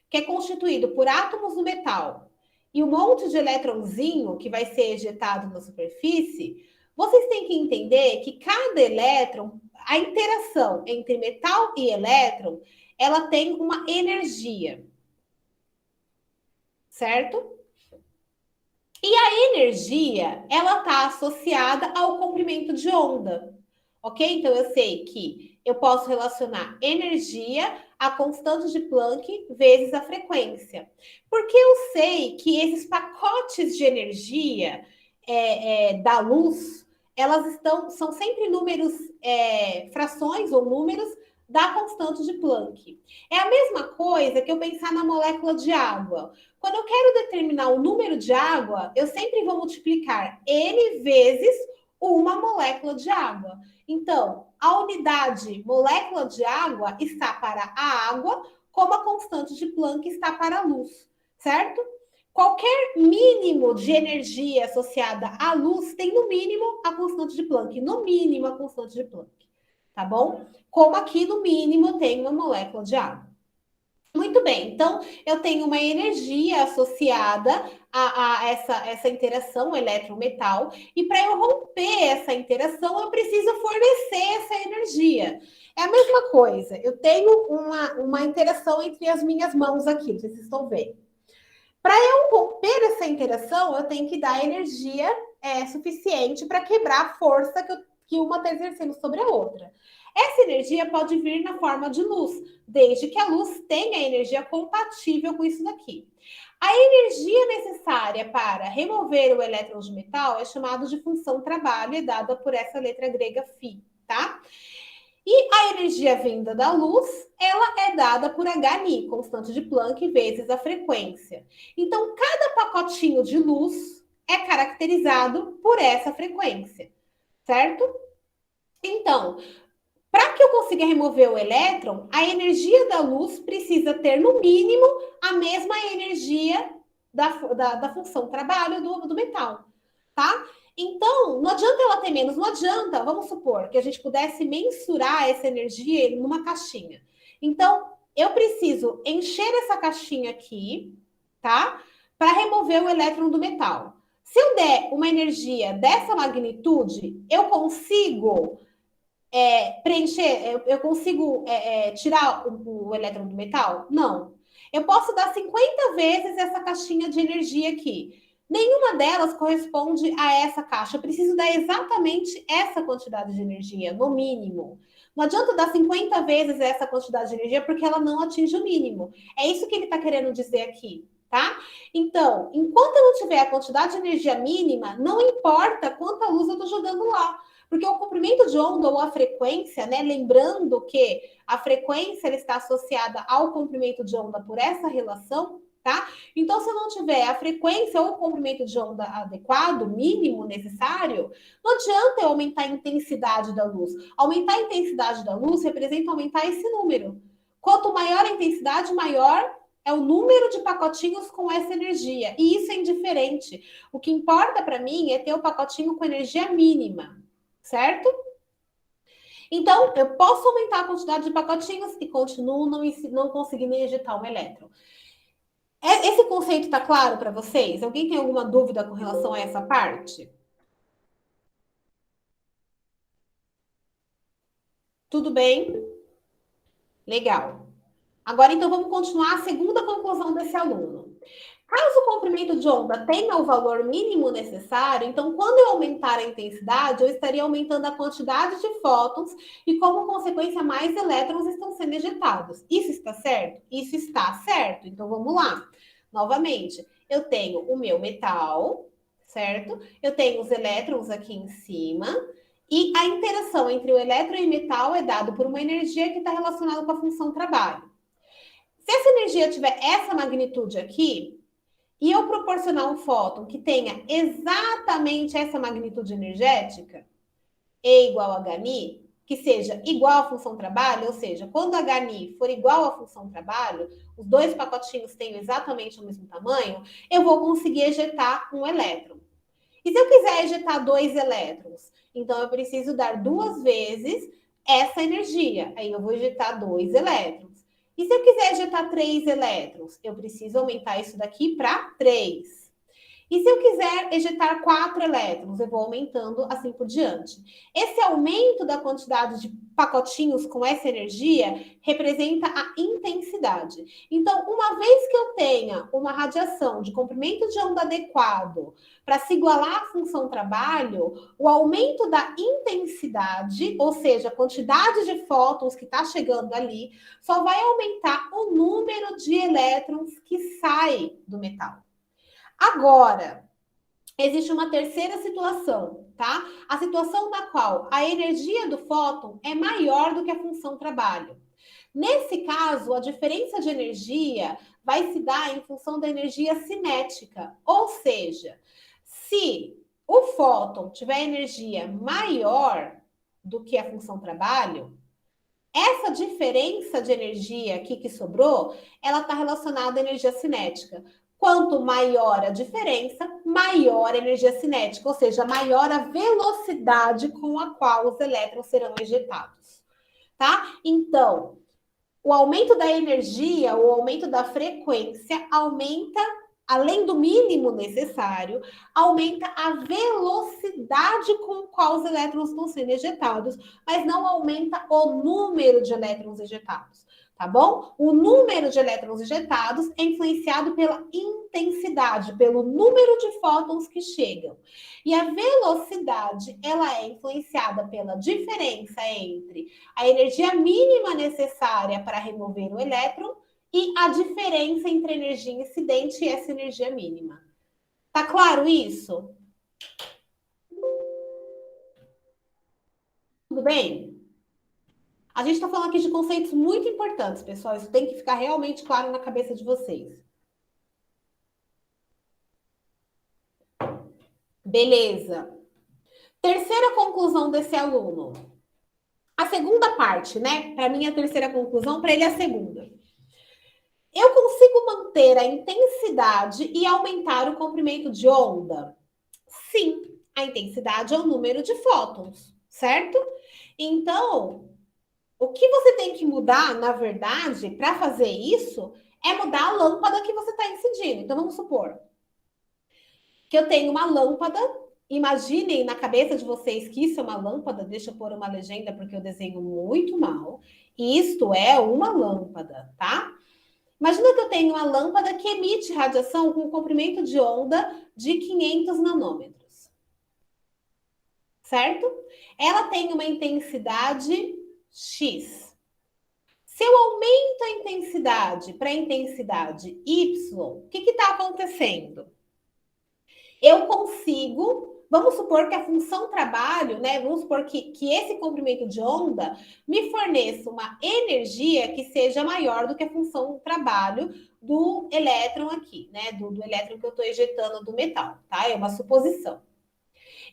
que é constituído por átomos do metal, e um monte de eletrãozinho que vai ser ejetado na superfície, vocês têm que entender que cada elétron, a interação entre metal e elétron, ela tem uma energia. Certo? E a energia, ela está associada ao comprimento de onda, ok? Então, eu sei que eu posso relacionar energia a constante de Planck vezes a frequência. Porque eu sei que esses pacotes de energia da luz, são sempre números, frações ou números da constante de Planck. É a mesma coisa que eu pensar na molécula de água. Quando eu quero determinar o número de água, eu sempre vou multiplicar N vezes uma molécula de água. Então, a unidade molécula de água está para a água, como a constante de Planck está para a luz, certo? Qualquer mínimo de energia associada à luz tem, no mínimo, a constante de Planck. No mínimo, a constante de Planck. Tá bom? Como aqui, no mínimo, tem uma molécula de água. Muito bem, então eu tenho uma energia associada a essa interação elétron-metal, e para eu romper essa interação, eu preciso fornecer essa energia. É a mesma coisa, eu tenho uma interação entre as minhas mãos aqui, vocês estão vendo. Para eu romper essa interação, eu tenho que dar energia suficiente para quebrar a força que uma está exercendo sobre a outra. Essa energia pode vir na forma de luz, desde que a luz tenha energia compatível com isso daqui. A energia necessária para remover o elétron de metal é chamada de função trabalho, é dada por essa letra grega φ, tá? E a energia vinda da luz, ela é dada por Hν, constante de Planck, vezes a frequência. Então, cada pacotinho de luz é caracterizado por essa frequência, certo? Então, para que eu consiga remover o elétron, a energia da luz precisa ter, no mínimo, a mesma energia da função trabalho do metal, tá? Então, não adianta ela ter menos, não adianta, vamos supor, que a gente pudesse mensurar essa energia numa caixinha. Então, eu preciso encher essa caixinha aqui, tá? Para remover o elétron do metal. Se eu der uma energia dessa magnitude, eu consigo preencher, eu consigo tirar o elétron do metal? Não. Eu posso dar 50 vezes essa caixinha de energia aqui. Nenhuma delas corresponde a essa caixa. Eu preciso dar exatamente essa quantidade de energia, no mínimo. Não adianta dar 50 vezes essa quantidade de energia, porque ela não atinge o mínimo. É isso que ele está querendo dizer aqui, tá? Então, enquanto eu não tiver a quantidade de energia mínima, não importa quanta luz eu estou jogando lá. Porque o comprimento de onda ou a frequência, né? Lembrando que a frequência ela está associada ao comprimento de onda por essa relação, tá? Então, se eu não tiver a frequência ou o comprimento de onda adequado, mínimo necessário, não adianta eu aumentar a intensidade da luz. Aumentar a intensidade da luz representa aumentar esse número. Quanto maior a intensidade, maior é o número de pacotinhos com essa energia. E isso é indiferente. O que importa para mim é ter o pacotinho com energia mínima, certo? Então, eu posso aumentar a quantidade de pacotinhos e continuo não conseguindo injetar um elétron. Esse conceito está claro para vocês? Alguém tem alguma dúvida com relação a essa parte? Tudo bem? Legal. Agora, então, vamos continuar a segunda conclusão desse aluno. Caso o comprimento de onda tenha o valor mínimo necessário, então, quando eu aumentar a intensidade, eu estaria aumentando a quantidade de fótons e, como consequência, mais elétrons estão sendo ejetados. Isso está certo? Isso está certo. Então, vamos lá. Novamente, eu tenho o meu metal, certo? Eu tenho os elétrons aqui em cima. E a interação entre o elétron e o metal é dada por uma energia que está relacionada com a função trabalho. Se essa energia tiver essa magnitude aqui, e eu proporcionar um fóton que tenha exatamente essa magnitude energética, E igual a HNI, que seja igual à função trabalho, ou seja, quando a HNI for igual à função trabalho, os dois pacotinhos tenham exatamente o mesmo tamanho, eu vou conseguir ejetar um elétron. E se eu quiser ejetar 2 elétrons, então eu preciso dar 2 vezes essa energia. Aí eu vou ejetar 2 elétrons. E se eu quiser ejetar 3 elétrons, eu preciso aumentar isso daqui para 3. E se eu quiser ejetar 4 elétrons, eu vou aumentando assim por diante. Esse aumento da quantidade de pacotinhos com essa energia representa a intensidade. Então, uma vez que eu tenha uma radiação de comprimento de onda adequado para se igualar à função trabalho, o aumento da intensidade, ou seja, a quantidade de fótons que está chegando ali, só vai aumentar o número de elétrons que sai do metal. Agora, existe uma terceira situação, tá? A situação na qual a energia do fóton é maior do que a função trabalho. Nesse caso, a diferença de energia vai se dar em função da energia cinética, ou seja, se o fóton tiver energia maior do que a função trabalho, essa diferença de energia aqui que sobrou, ela está relacionada à energia cinética. Quanto maior a diferença, maior a energia cinética, ou seja, maior a velocidade com a qual os elétrons serão ejetados, tá? Então, o aumento da energia, o aumento da frequência aumenta, além do mínimo necessário, aumenta a velocidade com a qual os elétrons estão sendo ejetados, mas não aumenta o número de elétrons ejetados. Tá bom? O número de elétrons ejetados é influenciado pela intensidade, pelo número de fótons que chegam. E a velocidade, ela é influenciada pela diferença entre a energia mínima necessária para remover o elétron e a diferença entre a energia incidente e essa energia mínima. Tá claro isso? Tudo bem? A gente está falando aqui de conceitos muito importantes, pessoal. Isso tem que ficar realmente claro na cabeça de vocês. Beleza. Terceira conclusão desse aluno. a segunda parte, né? Para mim, a terceira conclusão, para ele, a segunda. Eu consigo manter a intensidade e aumentar o comprimento de onda? Sim, a intensidade é o número de fótons, certo? Então, o que você tem que mudar, na verdade, para fazer isso, é mudar a lâmpada que você está incidindo. Então, vamos supor que eu tenho uma lâmpada. Imaginem na cabeça de vocês que isso é uma lâmpada. Deixa eu pôr uma legenda, porque eu desenho muito mal. Isto é uma lâmpada, tá? Imagina que eu tenho uma lâmpada que emite radiação com um comprimento de onda de 500 nanômetros. Certo? Ela tem uma intensidade X. Se eu aumento a intensidade para a intensidade Y, o que está acontecendo? Eu consigo, vamos supor que a função trabalho, né? Vamos supor que esse comprimento de onda me forneça uma energia que seja maior do que a função trabalho do elétron aqui, né? Do elétron que eu estou ejetando do metal, tá? É uma suposição.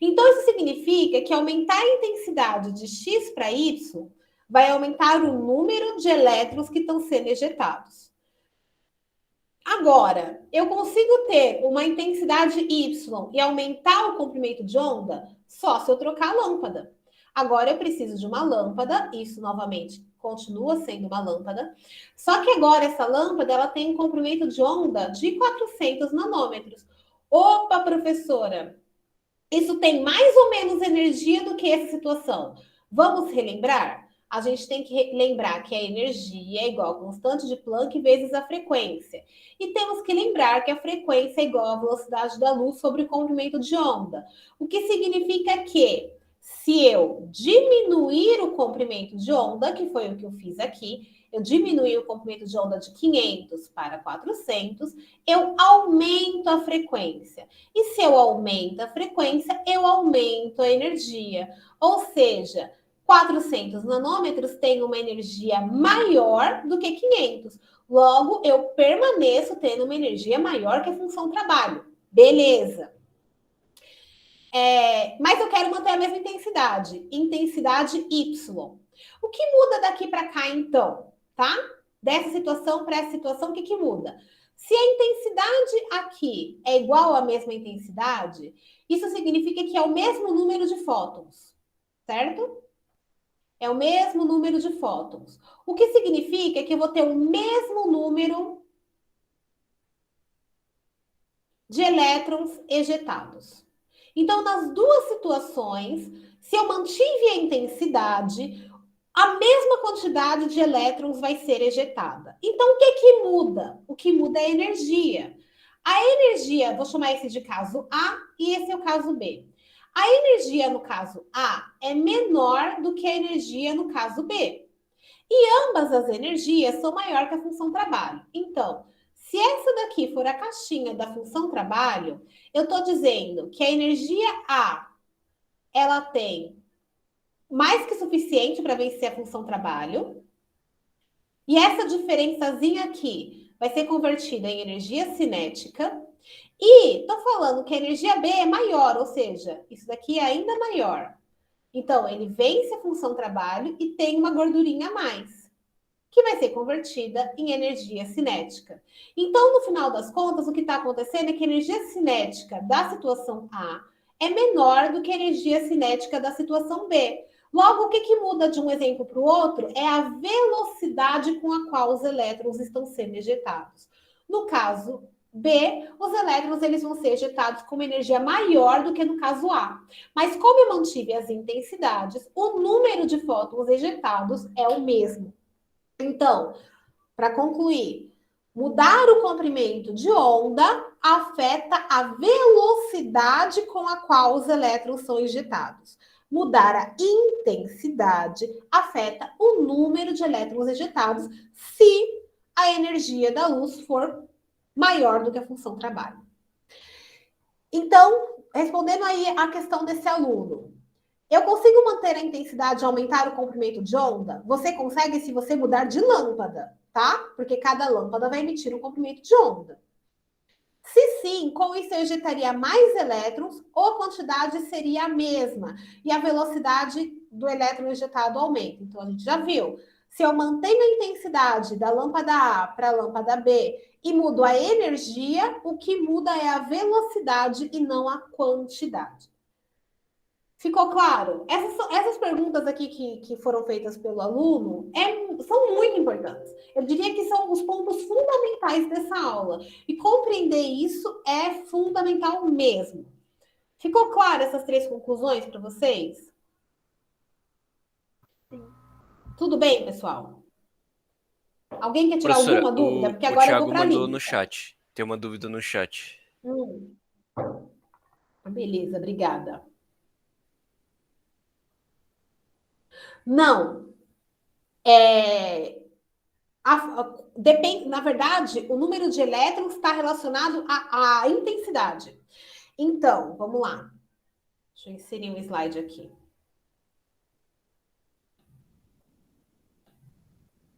Então, isso significa que aumentar a intensidade de X para Y vai aumentar o número de elétrons que estão sendo ejetados. Agora, eu consigo ter uma intensidade Y e aumentar o comprimento de onda só se eu trocar a lâmpada. Agora, eu preciso de uma lâmpada, isso novamente continua sendo uma lâmpada, só que agora essa lâmpada ela tem um comprimento de onda de 400 nanômetros. Opa, professora, isso tem mais ou menos energia do que essa situação. Vamos relembrar? A gente tem que lembrar que a energia é igual a constante de Planck vezes a frequência. E temos que lembrar que a frequência é igual à velocidade da luz sobre o comprimento de onda. O que significa que, se eu diminuir o comprimento de onda, que foi o que eu fiz aqui, eu diminuir o comprimento de onda de 500 para 400, eu aumento a frequência. E se eu aumento a frequência, eu aumento a energia. Ou seja, 400 nanômetros tem uma energia maior do que 500. Logo, eu permaneço tendo uma energia maior que a função trabalho. Beleza. Mas eu quero manter a mesma intensidade. Intensidade Y. O que muda daqui para cá, então? Tá? Dessa situação para essa situação, o que muda? Se a intensidade aqui é igual à mesma intensidade, isso significa que é o mesmo número de fótons. Certo? É o mesmo número de fótons. O que significa que eu vou ter o mesmo número de elétrons ejetados. Então, nas duas situações, se eu mantive a intensidade, a mesma quantidade de elétrons vai ser ejetada. Então, o que muda? O que muda é a energia. A energia, vou chamar esse de caso A e esse é o caso B. A energia no caso A é menor do que a energia no caso B. E ambas as energias são maior que a função trabalho. Então, se essa daqui for a caixinha da função trabalho, eu estou dizendo que a energia A, ela tem mais que suficiente para vencer a função trabalho. E essa diferençazinha aqui vai ser convertida em energia cinética. E estou falando que a energia B é maior, ou seja, isso daqui é ainda maior. Então, ele vence a função trabalho e tem uma gordurinha a mais, que vai ser convertida em energia cinética. Então, no final das contas, o que está acontecendo é que a energia cinética da situação A é menor do que a energia cinética da situação B. Logo, o que muda de um exemplo para o outro é a velocidade com a qual os elétrons estão sendo ejetados. No caso B, os elétrons eles vão ser ejetados com uma energia maior do que no caso A. Mas como eu mantive as intensidades, o número de fótons ejetados é o mesmo. Então, para concluir, mudar o comprimento de onda afeta a velocidade com a qual os elétrons são ejetados. Mudar a intensidade afeta o número de elétrons ejetados se a energia da luz for maior do que a função trabalho. Então, respondendo aí a questão desse aluno, eu consigo manter a intensidade e aumentar o comprimento de onda? Você consegue se você mudar de lâmpada, tá? Porque cada lâmpada vai emitir um comprimento de onda. Se sim, com isso eu ejetaria mais elétrons ou a quantidade seria a mesma e a velocidade do elétron ejetado aumenta. Então, a gente já viu. Se eu mantenho a intensidade da lâmpada A para a lâmpada B e mudo a energia, o que muda é a velocidade e não a quantidade. Ficou claro? Essas perguntas aqui que foram feitas pelo aluno são muito importantes. Eu diria que são os pontos fundamentais dessa aula. E compreender isso é fundamental mesmo. Ficou claro essas 3 conclusões para vocês? Sim. Tudo bem, pessoal? Alguém quer tirar Professora, alguma dúvida? Porque o agora eu vou Thiago para a mandou lista. no chat. Tem uma dúvida no chat. Beleza, obrigada. Não. Depende, na verdade, o número de elétrons está relacionado à intensidade. Então, vamos lá. Deixa eu inserir um slide aqui.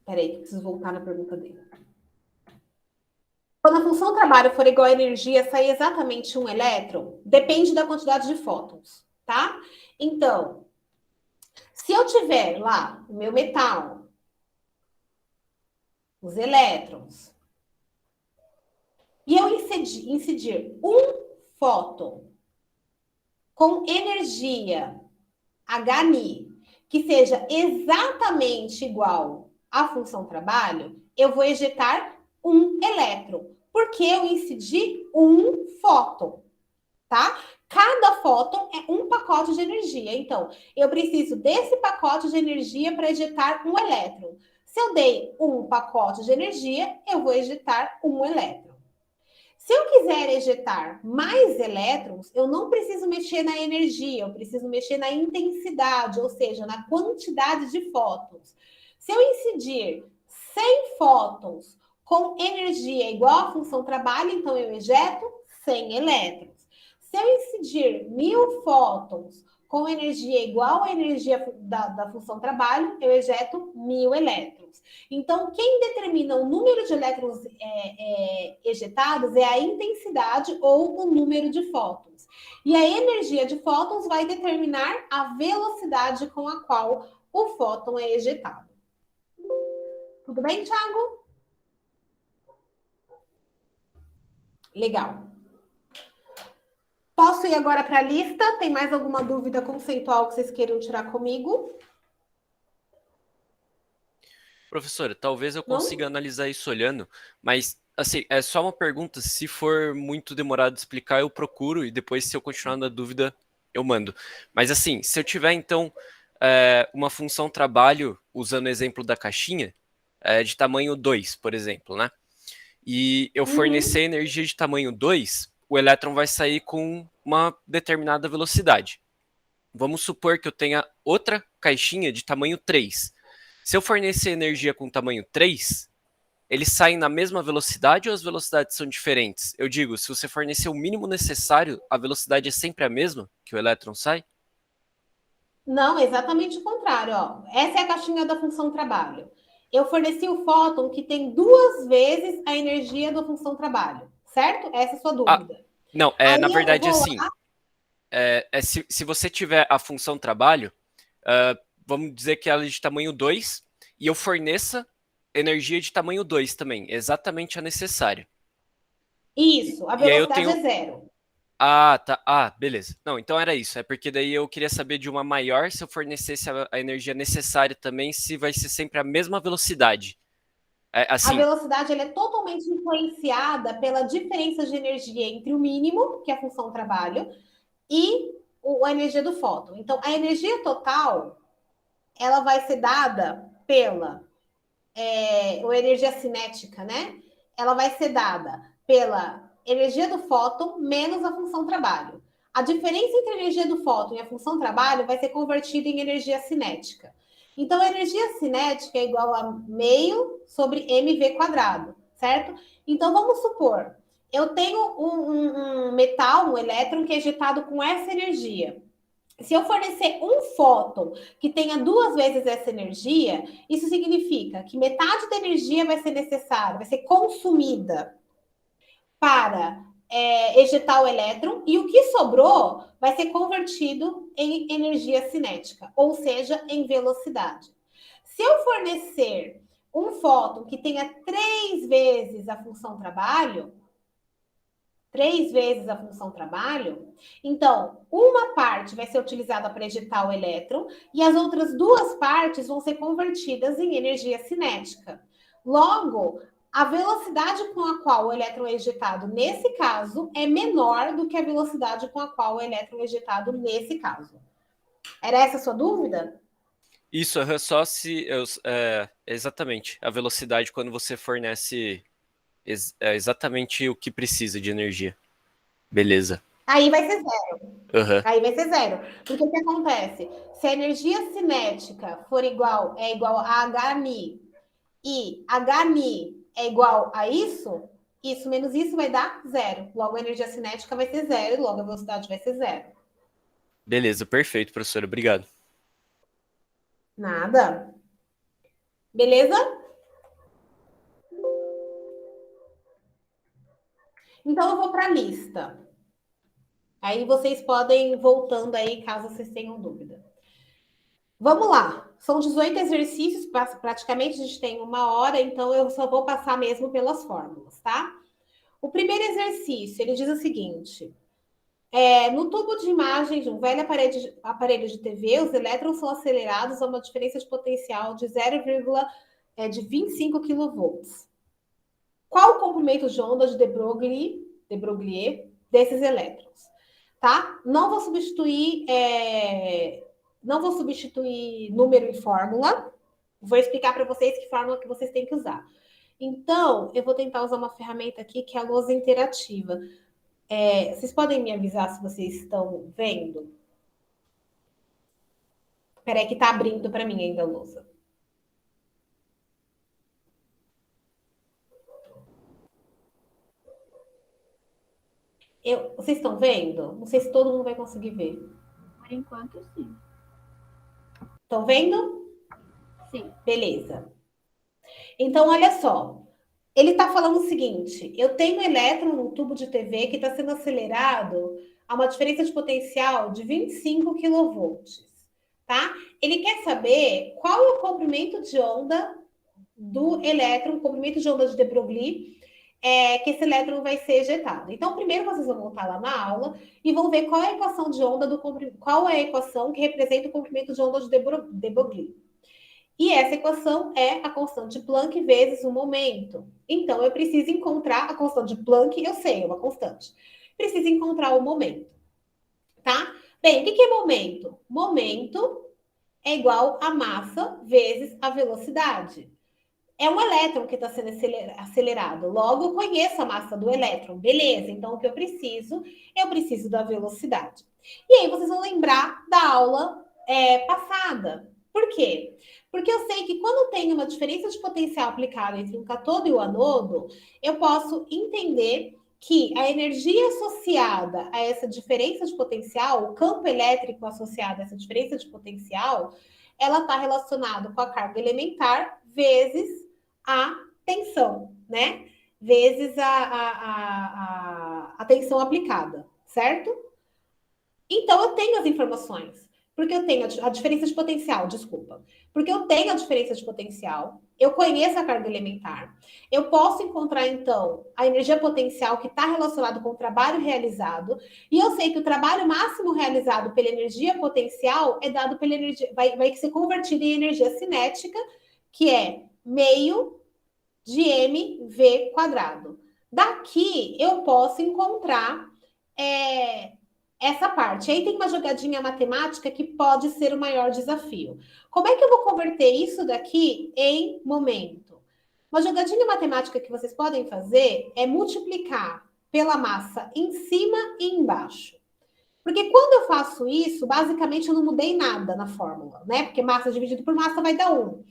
Espera aí, que eu preciso voltar na pergunta dele. Quando a função trabalho for igual à energia, sair exatamente um elétron, depende da quantidade de fótons, tá? Então, se eu tiver lá o meu metal, os elétrons, e eu incidir um fóton com energia HNI, que seja exatamente igual à função trabalho, eu vou ejetar um elétron, porque eu incidi um fóton, tá? Cada fóton é um pacote de energia. Então, eu preciso desse pacote de energia para ejetar um elétron. Se eu dei um pacote de energia, eu vou ejetar um elétron. Se eu quiser ejetar mais elétrons, eu não preciso mexer na energia, eu preciso mexer na intensidade, ou seja, na quantidade de fótons. Se eu incidir 100 fótons com energia igual à função trabalho, então eu ejeto 100 elétrons. Se eu incidir 1000 fótons com energia igual à energia da função trabalho, eu ejeto 1000 elétrons. Então, quem determina o número de elétrons ejetados é a intensidade ou o número de fótons. E a energia de fótons vai determinar a velocidade com a qual o fóton é ejetado. Tudo bem, Thiago? Legal. Posso ir agora para a lista? Tem mais alguma dúvida conceitual que vocês queiram tirar comigo? Professora, talvez eu consiga analisar isso olhando, mas assim, é só uma pergunta. Se for muito demorado de explicar, eu procuro e depois, se eu continuar na dúvida, eu mando. Mas assim, se eu tiver então uma função trabalho, usando o exemplo da caixinha, de tamanho 2, por exemplo, né? E eu fornecer energia de tamanho 2, o elétron vai sair com uma determinada velocidade. Vamos supor que eu tenha outra caixinha de tamanho 3. Se eu fornecer energia com tamanho 3, eles saem na mesma velocidade ou as velocidades são diferentes? Eu digo, se você fornecer o mínimo necessário, a velocidade é sempre a mesma que o elétron sai? Não, exatamente o contrário. Ó. Essa é a caixinha da função trabalho. Eu forneci o fóton que tem 2 vezes a energia da função trabalho, certo? Essa é a sua dúvida. Não, na verdade, assim, se você tiver a função trabalho, vamos dizer que ela é de tamanho 2 e eu forneça energia de tamanho 2 também, exatamente a necessária. Isso, a velocidade é 0. Ah, tá. Ah, beleza. Não, então era isso. É porque daí eu queria saber de uma maior, se eu fornecesse a energia necessária também, se vai ser sempre a mesma velocidade. Assim, a velocidade ela é totalmente influenciada pela diferença de energia entre o mínimo, que é a função trabalho, e a energia do fóton. Então, a energia total, ela vai ser dada pela ou energia cinética, né? Ela vai ser dada pela energia do fóton menos a função trabalho. A diferença entre a energia do fóton e a função trabalho vai ser convertida em energia cinética. Então, a energia cinética é igual a meio sobre mv², certo? Então, vamos supor, eu tenho um metal, um elétron que é ejetado com essa energia. Se eu fornecer um fóton que tenha 2 vezes essa energia, isso significa que metade da energia vai ser necessária, vai ser consumida para ejetar o elétron e o que sobrou vai ser convertido em energia cinética, ou seja, em velocidade. Se eu fornecer um fóton que tenha 3 vezes a função trabalho, então uma parte vai ser utilizada para ejetar o elétron e as outras 2 partes vão ser convertidas em energia cinética. Logo, a velocidade com a qual o elétron é ejetado nesse caso é menor do que a velocidade com a qual o elétron é ejetado nesse caso. Era essa a sua dúvida? Isso, só se... exatamente, a velocidade quando você fornece exatamente o que precisa de energia. Beleza. Aí vai ser zero. Uhum. Aí vai ser zero. Porque o que acontece? Se a energia cinética for igual a hμ e hμ é igual a isso menos isso vai dar zero. Logo, a energia cinética vai ser zero e logo a velocidade vai ser zero. Beleza, perfeito, professora. Obrigado. Nada. Beleza? Então, eu vou para a lista. Aí vocês podem ir voltando aí, caso vocês tenham dúvida. Vamos lá. São 18 exercícios, praticamente a gente tem 1 hora, então eu só vou passar mesmo pelas fórmulas, tá? O primeiro exercício, ele diz o seguinte: no tubo de imagem de um velho aparelho de TV, os elétrons são acelerados a uma diferença de potencial de 25 kV. Qual o comprimento de onda de de Broglie desses elétrons? Tá? Não vou substituir número em fórmula. Vou explicar para vocês que fórmula que vocês têm que usar. Então, eu vou tentar usar uma ferramenta aqui que é a lousa interativa. Vocês podem me avisar se vocês estão vendo? Peraí que tá abrindo para mim ainda a lousa. Vocês estão vendo? Não sei se todo mundo vai conseguir ver. Por enquanto, sim. Estão vendo? Sim. Beleza. Então, olha só. Ele está falando o seguinte: eu tenho um elétron no tubo de TV que está sendo acelerado a uma diferença de potencial de 25 kV. Tá? Ele quer saber qual é o comprimento de onda do elétron, o comprimento de onda de de Broglie, que esse elétron vai ser ejetado. Então, primeiro vocês vão voltar lá na aula e vão ver qual é a equação de onda qual é a equação que representa o comprimento de onda de de Broglie. E essa equação é a constante de Planck vezes o momento. Então, eu preciso encontrar a constante de Planck, eu sei, é uma constante. Preciso encontrar o momento, tá? Bem, o que é momento? Momento é igual a massa vezes a velocidade. É um elétron que está sendo acelerado. Logo, eu conheço a massa do elétron. Beleza, então o que eu preciso? Eu preciso da velocidade. E aí vocês vão lembrar da aula passada. Por quê? Porque eu sei que quando tem uma diferença de potencial aplicada entre um cátodo e o anodo, eu posso entender que a energia associada a essa diferença de potencial, o campo elétrico associado a essa diferença de potencial, ela está relacionada com a carga elementar vezes a tensão, né? Vezes a tensão aplicada, certo? Então, eu tenho as informações. Porque eu tenho a diferença de potencial, desculpa. Porque eu tenho a diferença de potencial, eu conheço a carga elementar, eu posso encontrar, então, a energia potencial que está relacionada com o trabalho realizado, e eu sei que o trabalho máximo realizado pela energia potencial é dado pela energia, vai ser convertido em energia cinética, que é meio de mv quadrado. Daqui, eu posso encontrar essa parte. Aí tem uma jogadinha matemática que pode ser o maior desafio. Como é que eu vou converter isso daqui em momento? Uma jogadinha matemática que vocês podem fazer é multiplicar pela massa em cima e embaixo. Porque quando eu faço isso, basicamente eu não mudei nada na fórmula, né? Porque massa dividido por massa vai dar 1.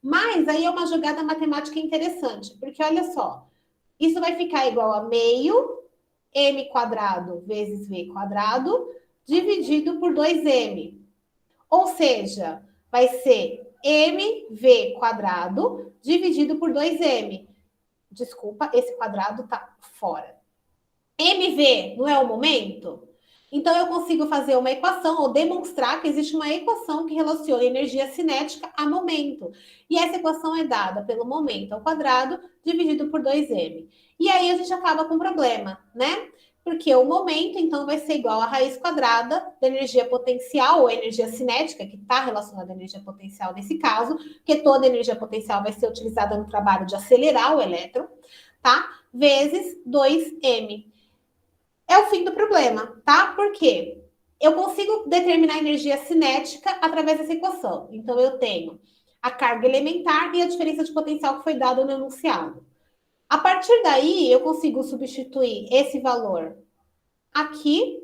Mas aí é uma jogada matemática interessante, porque olha só, isso vai ficar igual a meio m quadrado vezes v quadrado dividido por 2m. Ou seja, vai ser mv quadrado dividido por 2m. Desculpa, esse quadrado tá fora. MV não é o momento? Então, eu consigo fazer uma equação ou demonstrar que existe uma equação que relaciona energia cinética a momento. E essa equação é dada pelo momento ao quadrado dividido por 2m. E aí a gente acaba com o problema, né? Porque o momento, então, vai ser igual à raiz quadrada da energia potencial ou energia cinética, que está relacionada à energia potencial nesse caso, porque toda energia potencial vai ser utilizada no trabalho de acelerar o elétron, tá? Vezes 2m. É o fim do problema, tá? Por quê? Eu consigo determinar a energia cinética através dessa equação. Então, eu tenho a carga elementar e a diferença de potencial que foi dada no enunciado. A partir daí, eu consigo substituir esse valor aqui.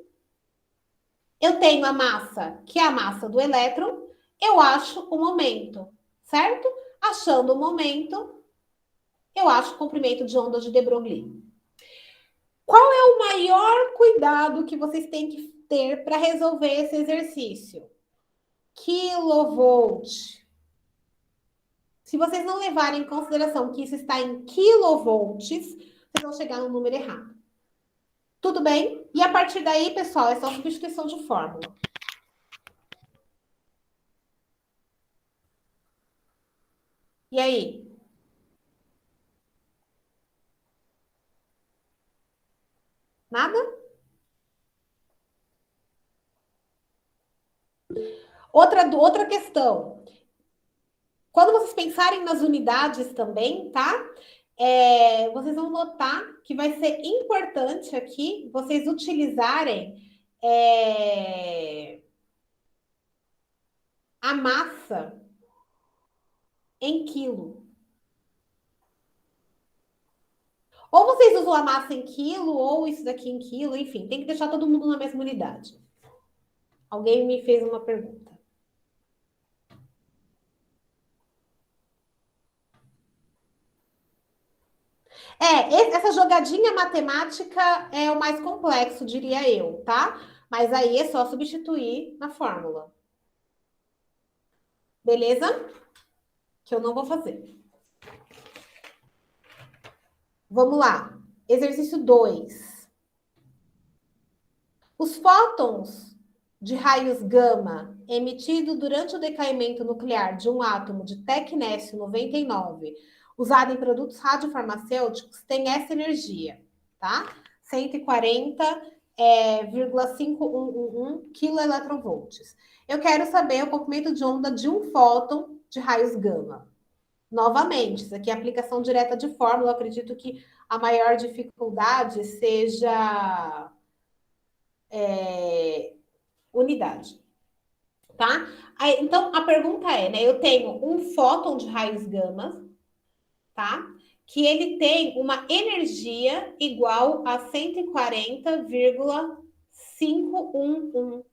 Eu tenho a massa, que é a massa do elétron. Eu acho o momento, certo? Achando o momento, eu acho o comprimento de onda de de Broglie. Qual é o maior cuidado que vocês têm que ter para resolver esse exercício? Kilovolt. Se vocês não levarem em consideração que isso está em kilovolts, vocês vão chegar no número errado. Tudo bem? E a partir daí, pessoal, é só substituição de fórmula. E aí? Nada? Outra questão. Quando vocês pensarem nas unidades também, tá? Vocês vão notar que vai ser importante aqui vocês utilizarem a massa em quilo. Ou vocês usam a massa em quilo, ou isso daqui em quilo, enfim, tem que deixar todo mundo na mesma unidade. Alguém me fez uma pergunta. Essa jogadinha matemática é o mais complexo, diria eu, tá? Mas aí é só substituir na fórmula. Beleza? Que eu não vou fazer. Vamos lá. Exercício 2. Os fótons de raios gama emitidos durante o decaimento nuclear de um átomo de tecnésio 99, usado em produtos radiofarmacêuticos, têm essa energia, tá? 140,5111 keV. Eu quero saber o comprimento de onda de um fóton de raios gama. Novamente, isso aqui é aplicação direta de fórmula. Eu acredito que a maior dificuldade seja unidade, tá? Aí, então, a pergunta é, né? Eu tenho um fóton de raios gama, tá? Que ele tem uma energia igual a 140,511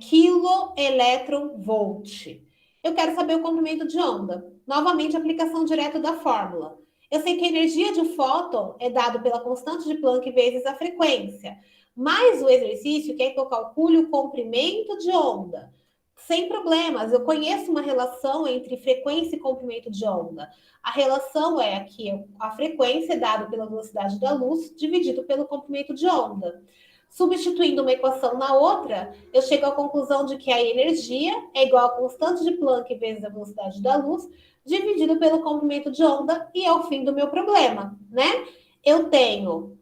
keV. Eu quero saber o comprimento de onda. Novamente, aplicação direta da fórmula. Eu sei que a energia de um fóton é dada pela constante de Planck vezes a frequência. Mas o exercício quer que eu calcule o comprimento de onda. Sem problemas, eu conheço uma relação entre frequência e comprimento de onda. A relação é que a frequência é dada pela velocidade da luz dividido pelo comprimento de onda. Substituindo uma equação na outra, eu chego à conclusão de que a energia é igual à constante de Planck vezes a velocidade da luz, dividido pelo comprimento de onda, e é o fim do meu problema, né? Eu tenho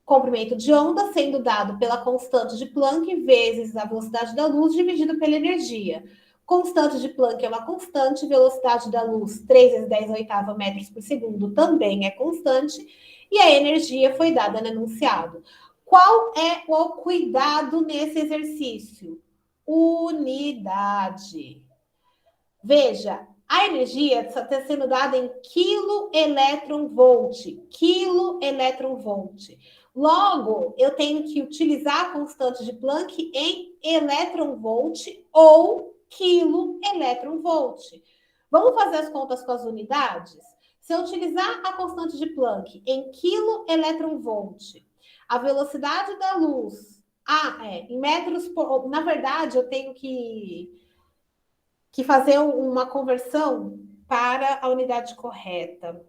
comprimento de onda sendo dado pela constante de Planck vezes a velocidade da luz, dividido pela energia. Constante de Planck é uma constante, velocidade da luz, 3 vezes 10 a oitava metros por segundo, também é constante, e a energia foi dada no enunciado. Qual é o cuidado nesse exercício? Unidade. Veja, a energia está sendo dada em kilo-elétron-volt. Kilo-elétron-volt. Logo, eu tenho que utilizar a constante de Planck em elétron-volt ou quilo-elétron-volt. Vamos fazer as contas com as unidades? Se eu utilizar a constante de Planck em kilo-elétron-volt, a velocidade da luz, em metros por... Na verdade, eu tenho que fazer uma conversão para a unidade correta.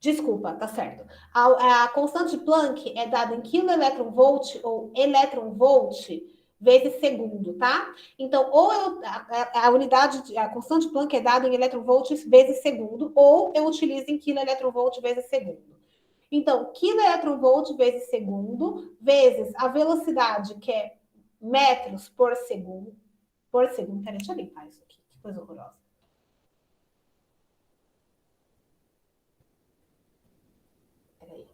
Desculpa, tá certo. A constante de Planck é dada em kilo-electron-volt ou electron-volt vezes segundo, tá? Então, a unidade, a constante de Planck é dada em electron-volts vezes segundo, ou eu utilizo em kilo-electron-volt vezes segundo. Então, kilo-electron-volt vezes segundo, vezes a velocidade, que é metros por segundo. Peraí, deixa eu limpar isso aqui, que coisa horrorosa. Peraí.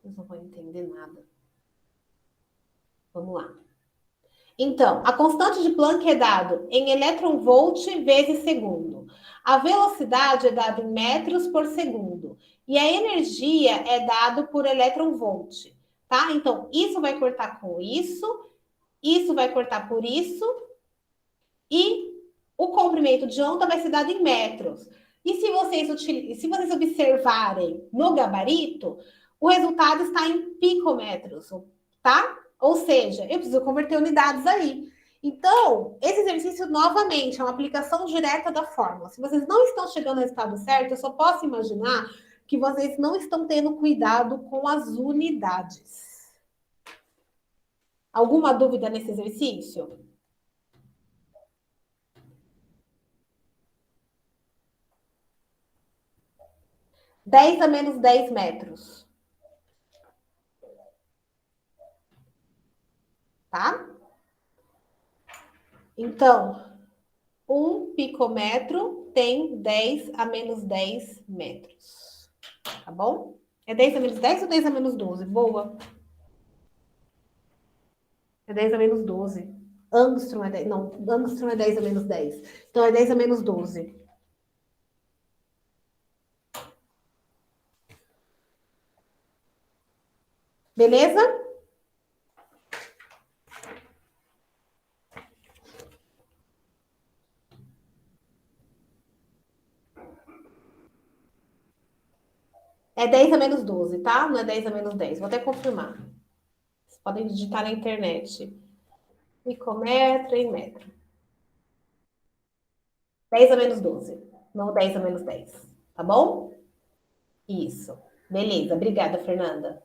Eu não vou entender nada. Vamos lá. Então, a constante de Planck é dado em electron-volt vezes segundo. A velocidade é dada em metros por segundo. E a energia é dado por electron-volt. Tá? Então, isso vai cortar com isso vai cortar por isso, e o comprimento de onda vai ser dado em metros. E se vocês observarem no gabarito, o resultado está em picômetros, tá? Ou seja, eu preciso converter unidades aí. Então, esse exercício, novamente, é uma aplicação direta da fórmula. Se vocês não estão chegando ao resultado certo, eu só posso imaginar que vocês não estão tendo cuidado com as unidades. Alguma dúvida nesse exercício? Dez a menos 10 metros. Tá? Então, um picômetro tem 10 a menos 10 metros. Tá bom? É 10 a menos 10 ou 10 a menos 12? Boa. É 10 a menos 12. Angstrom é 10. Não, Angstrom é 10 a menos 10. Então, é 10 a menos 12. Beleza? É 10 a menos 12, tá? Não é 10 a menos 10. Vou até confirmar. Vocês podem digitar na internet. Picômetro em metro. 10 a menos 12. Não 10 a menos 10. Tá bom? Isso. Beleza. Obrigada, Fernanda.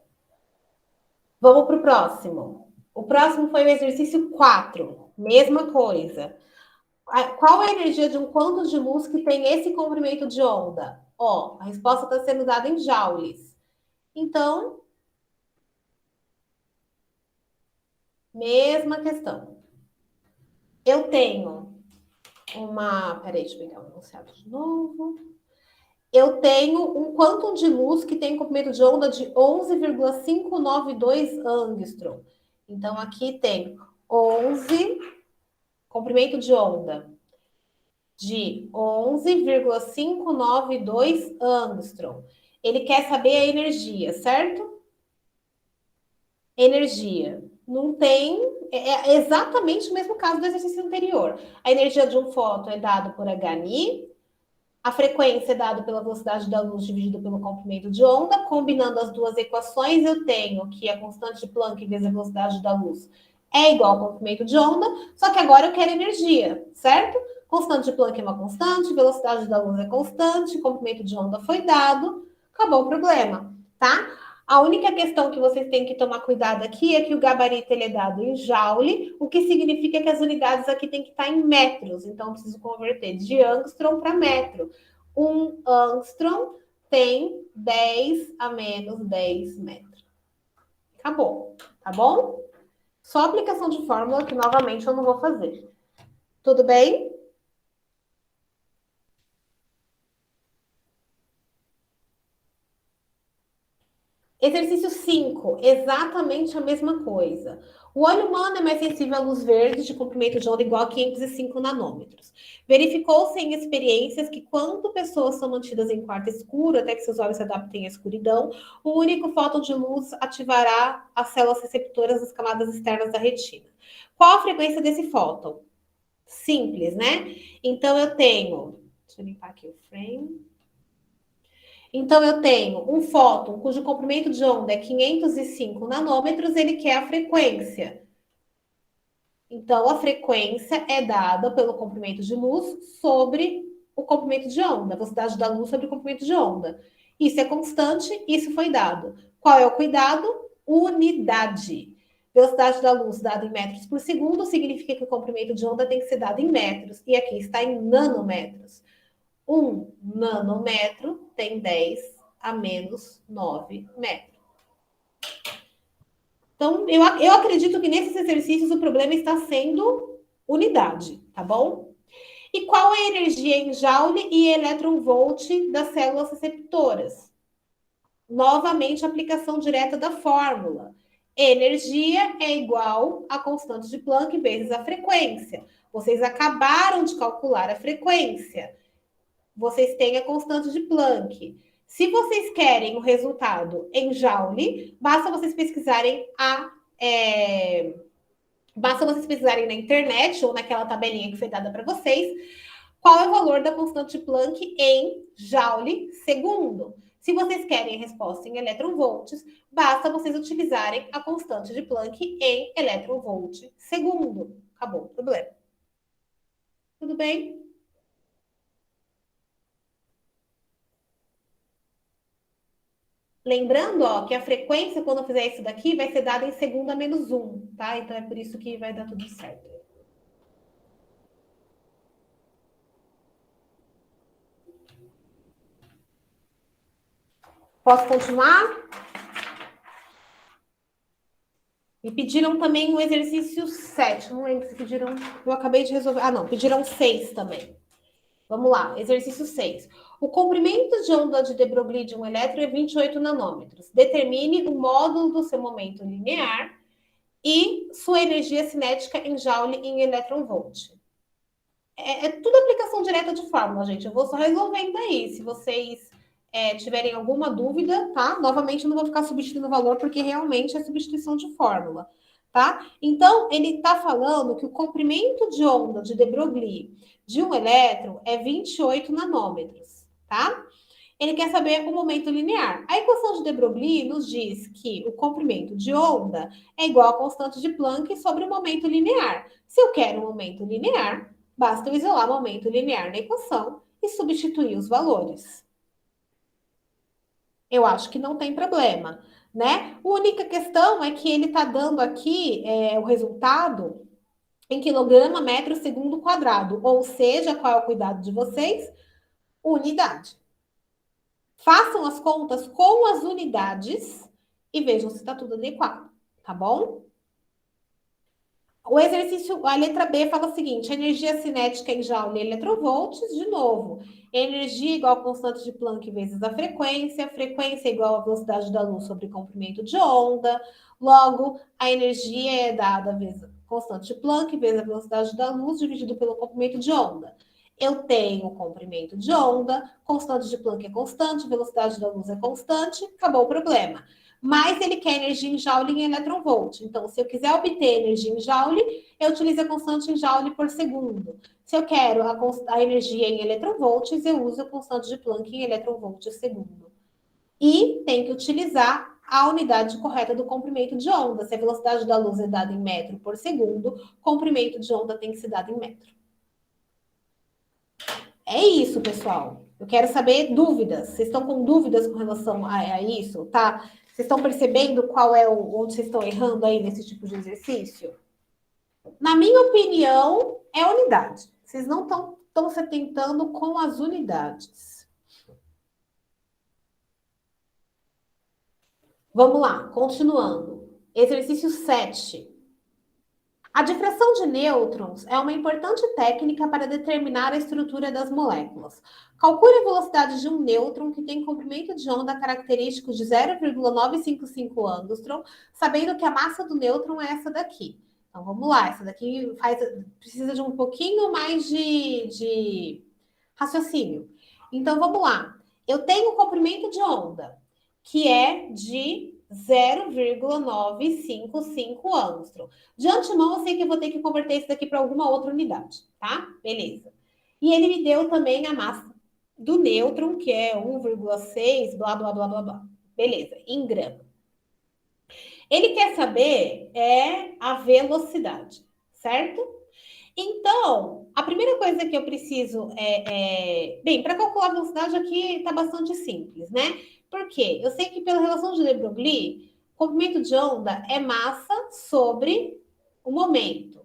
Vamos para o próximo. O próximo foi o exercício 4. Mesma coisa. Qual é a energia de um quantum de luz que tem esse comprimento de onda? Ó, a resposta está sendo dada em joules. Então, mesma questão. Eu tenho uma... Peraí, deixa eu pegar o enunciado de novo. Eu tenho um quantum de luz que tem comprimento de onda de 11,592 angstrom. Então, aqui tem 11, comprimento de onda de 11,592 angstrom. Ele quer saber a energia, certo? Energia. Não tem... É exatamente o mesmo caso do exercício anterior. A energia de um fóton é dada por Hni, a frequência é dada pela velocidade da luz dividida pelo comprimento de onda. Combinando as duas equações, eu tenho que a constante de Planck vezes a velocidade da luz é igual ao comprimento de onda, só que agora eu quero energia, certo? Constante de Planck é uma constante, velocidade da luz é constante, comprimento de onda foi dado, acabou o problema, tá? A única questão que vocês têm que tomar cuidado aqui é que o gabarito ele é dado em joule, o que significa que as unidades aqui têm que estar em metros. Então, eu preciso converter de angstrom para metro. Um angstrom tem 10 a menos 10 metros. Acabou, tá bom? Só aplicação de fórmula que, novamente, eu não vou fazer. Tudo bem? Exercício 5, exatamente a mesma coisa. O olho humano é mais sensível à luz verde de comprimento de onda igual a 505 nanômetros. Verificou-se em experiências que quando pessoas são mantidas em quarto escuro até que seus olhos se adaptem à escuridão, o único fóton de luz ativará as células receptoras das camadas externas da retina. Qual a frequência desse fóton? Simples, né? Então, eu tenho... Deixa eu limpar aqui o frame... Então, eu tenho um fóton cujo comprimento de onda é 505 nanômetros, ele quer a frequência. Então, a frequência é dada pelo comprimento de luz sobre o comprimento de onda, a velocidade da luz sobre o comprimento de onda. Isso é constante, isso foi dado. Qual é o cuidado? Unidade. Velocidade da luz dada em metros por segundo significa que o comprimento de onda tem que ser dado em metros. E aqui está em nanômetros. 1 nanômetro tem 10 a menos 9 metros. Então, eu acredito que nesses exercícios o problema está sendo unidade, tá bom? E qual é a energia em joule e eletronvolt das células receptoras? Novamente, aplicação direta da fórmula. Energia é igual a constante de Planck vezes a frequência. Vocês acabaram de calcular a frequência. Vocês têm a constante de Planck. Se vocês querem o resultado em joule, basta vocês pesquisarem na internet ou naquela tabelinha que foi dada para vocês, qual é o valor da constante de Planck em joule segundo. Se vocês querem a resposta em eletronvolts, basta vocês utilizarem a constante de Planck em eletronvolt segundo. Acabou o problema. Tudo bem? Lembrando, ó, que a frequência, quando eu fizer isso daqui, vai ser dada em segundo a menos 1, tá? Então, é por isso que vai dar tudo certo. Posso continuar? Me pediram também o exercício 7. Não lembro se pediram... Eu acabei de resolver... Ah, não. Pediram 6 também. Vamos lá. Exercício 6. O comprimento de onda de de Broglie de um elétron é 28 nanômetros. Determine o módulo do seu momento linear e sua energia cinética em joule em eletronvolt. É tudo aplicação direta de fórmula, gente. Eu vou só resolvendo aí. Se vocês tiverem alguma dúvida, tá? Novamente, eu não vou ficar substituindo o valor, porque realmente é substituição de fórmula, tá? Então, ele está falando que o comprimento de onda de de Broglie de um elétron é 28 nanômetros, tá? Ele quer saber o momento linear. A equação de de Broglie nos diz que o comprimento de onda é igual à constante de Planck sobre o momento linear. Se eu quero um momento linear, basta eu isolar o momento linear na equação e substituir os valores. Eu acho que não tem problema, né? A única questão é que ele está dando aqui o resultado em quilograma metro segundo quadrado, ou seja, qual é o cuidado de vocês? Unidade. Façam as contas com as unidades e vejam se está tudo adequado, tá bom? O exercício, a letra B fala o seguinte: energia cinética em joule eletronvolts, de novo. Energia igual a constante de Planck vezes a frequência igual a velocidade da luz sobre comprimento de onda. Logo, a energia é dada vezes a constante de Planck vezes a velocidade da luz dividido pelo comprimento de onda. Eu tenho comprimento de onda, constante de Planck é constante, velocidade da luz é constante, acabou o problema. Mas ele quer energia em joule em eletronvolt. Então, se eu quiser obter energia em joule, eu utilizo a constante em joule por segundo. Se eu quero a energia em eletronvolts, eu uso a constante de Planck em eletronvolt segundo. E tem que utilizar a unidade correta do comprimento de onda. Se a velocidade da luz é dada em metro por segundo, comprimento de onda tem que ser dado em metro. É isso, pessoal. Eu quero saber dúvidas. Vocês estão com dúvidas com relação a isso, tá? Vocês estão percebendo qual é onde vocês estão errando aí nesse tipo de exercício? Na minha opinião, é unidade. Vocês não estão se atentando com as unidades. Vamos lá, continuando. Exercício 7. A difração de nêutrons é uma importante técnica para determinar a estrutura das moléculas. Calcule a velocidade de um nêutron que tem comprimento de onda característico de 0,955 angstrom, sabendo que a massa do nêutron é essa daqui. Então, vamos lá. Essa daqui precisa de um pouquinho mais de raciocínio. Então, vamos lá. Eu tenho o comprimento de onda, que é de 0,955 angstrom. De antemão, eu sei que eu vou ter que converter isso daqui para alguma outra unidade, tá? Beleza. E ele me deu também a massa do nêutron, que é 1,6, blá, blá, blá, blá, blá. Beleza, em grama. Ele quer saber a velocidade, certo? Então, a primeira coisa que eu preciso bem, para calcular a velocidade aqui está bastante simples, né? Porque eu sei que pela relação de de Broglie, comprimento de onda é massa sobre o momento.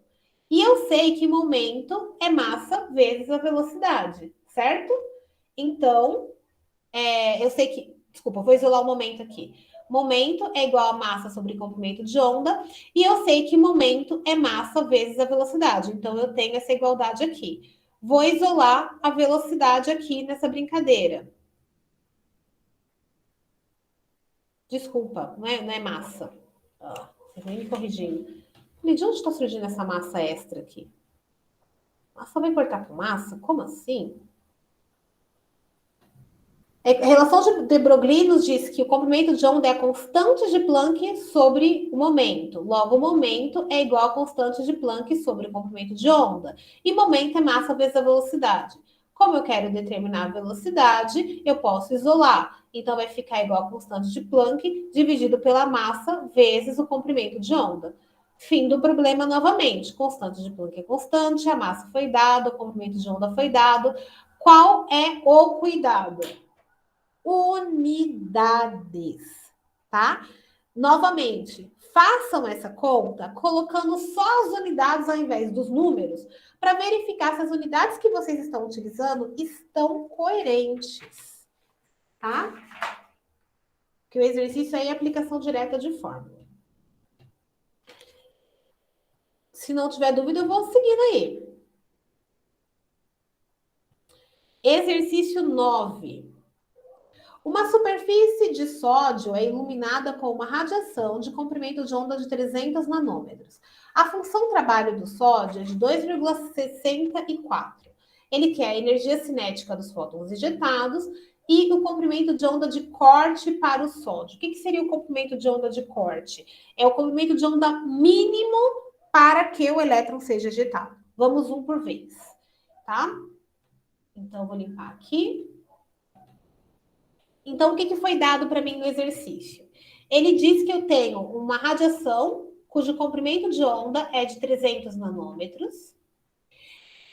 E eu sei que momento é massa vezes a velocidade, certo? Então, eu sei que... Desculpa, vou isolar o momento aqui. Momento é igual a massa sobre comprimento de onda, e eu sei que momento é massa vezes a velocidade. Então, eu tenho essa igualdade aqui. Vou isolar a velocidade aqui nessa brincadeira. Desculpa, não é massa. Você vem me corrigindo. De onde está surgindo essa massa extra aqui? Massa vai cortar com massa? Como assim? A relação de Broglie nos diz que o comprimento de onda é a constante de Planck sobre o momento. Logo, o momento é igual a constante de Planck sobre o comprimento de onda. E momento é massa vezes a velocidade. Como eu quero determinar a velocidade, eu posso isolar. Então, vai ficar igual a constante de Planck dividido pela massa vezes o comprimento de onda. Fim do problema novamente. Constante de Planck é constante, a massa foi dada, o comprimento de onda foi dado. Qual é o cuidado? Unidades, tá? Novamente, façam essa conta colocando só as unidades ao invés dos números, para verificar se as unidades que vocês estão utilizando estão coerentes, tá? Que o exercício aí é aplicação direta de fórmula. Se não tiver dúvida, eu vou seguindo aí. Exercício 9. Uma superfície de sódio é iluminada com uma radiação de comprimento de onda de 300 nanômetros. A função trabalho do sódio é de 2,64. Ele quer a energia cinética dos fótons ejetados e o comprimento de onda de corte para o sódio. O que seria o comprimento de onda de corte? É o comprimento de onda mínimo para que o elétron seja ejetado. Vamos um por vez, tá? Então, eu vou limpar aqui. Então, o que foi dado para mim no exercício? Ele diz que eu tenho uma radiação cujo comprimento de onda é de 300 nanômetros.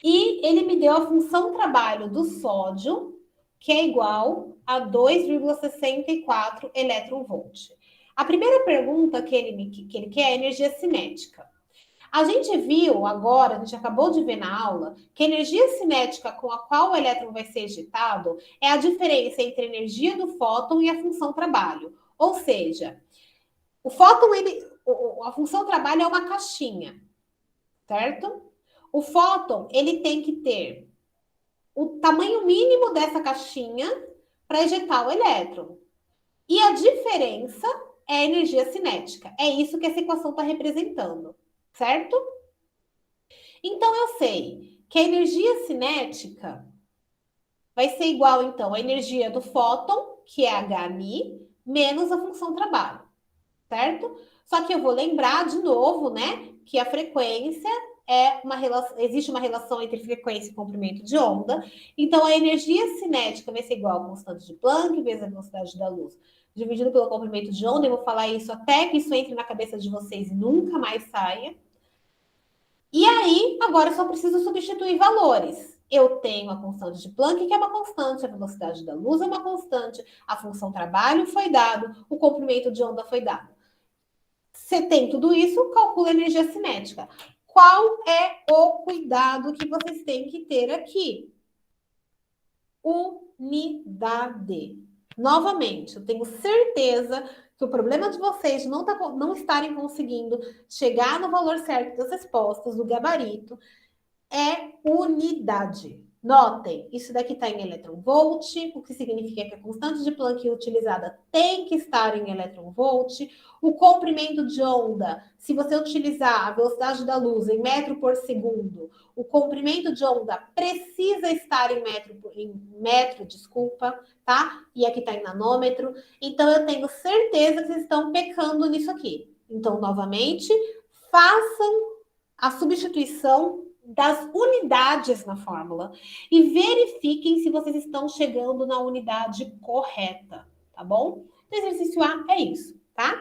E ele me deu a função trabalho do sódio, que é igual a 2,64 elétron-volt. A primeira pergunta que ele quer é a energia cinética. A gente viu agora, a gente acabou de ver na aula, que a energia cinética com a qual o elétron vai ser ejetado é a diferença entre a energia do fóton e a função trabalho. Ou seja, o fóton, a função trabalho é uma caixinha, certo? O fóton, ele tem que ter o tamanho mínimo dessa caixinha para ejetar o elétron. E a diferença é a energia cinética. É isso que essa equação está representando. Certo? Então, eu sei que a energia cinética vai ser igual, então, à energia do fóton, que é hmi, menos a função trabalho. Certo? Só que eu vou lembrar, de novo, né, que a frequência existe uma relação entre frequência e comprimento de onda. Então, a energia cinética vai ser igual à constante de Planck vezes a velocidade da luz, dividido pelo comprimento de onda. Eu vou falar isso até que isso entre na cabeça de vocês e nunca mais saia. E aí, agora eu só preciso substituir valores. Eu tenho a constante de Planck, que é uma constante, a velocidade da luz é uma constante, a função trabalho foi dado, o comprimento de onda foi dado. Você tem tudo isso, calcula a energia cinética. Qual é o cuidado que vocês têm que ter aqui? Unidade. Novamente, eu tenho certeza que o problema de vocês de não estarem conseguindo chegar no valor certo das respostas, do gabarito, é unidade. Notem, isso daqui está em elétron-volt, o que significa que a constante de Planck utilizada tem que estar em elétron-volt. O comprimento de onda, se você utilizar a velocidade da luz em metro por segundo, o comprimento de onda precisa estar em metro, tá? E aqui está em nanômetro. Então, eu tenho certeza que vocês estão pecando nisso aqui. Então, novamente, façam a substituição das unidades na fórmula e verifiquem se vocês estão chegando na unidade correta, tá bom? O exercício A é isso, tá?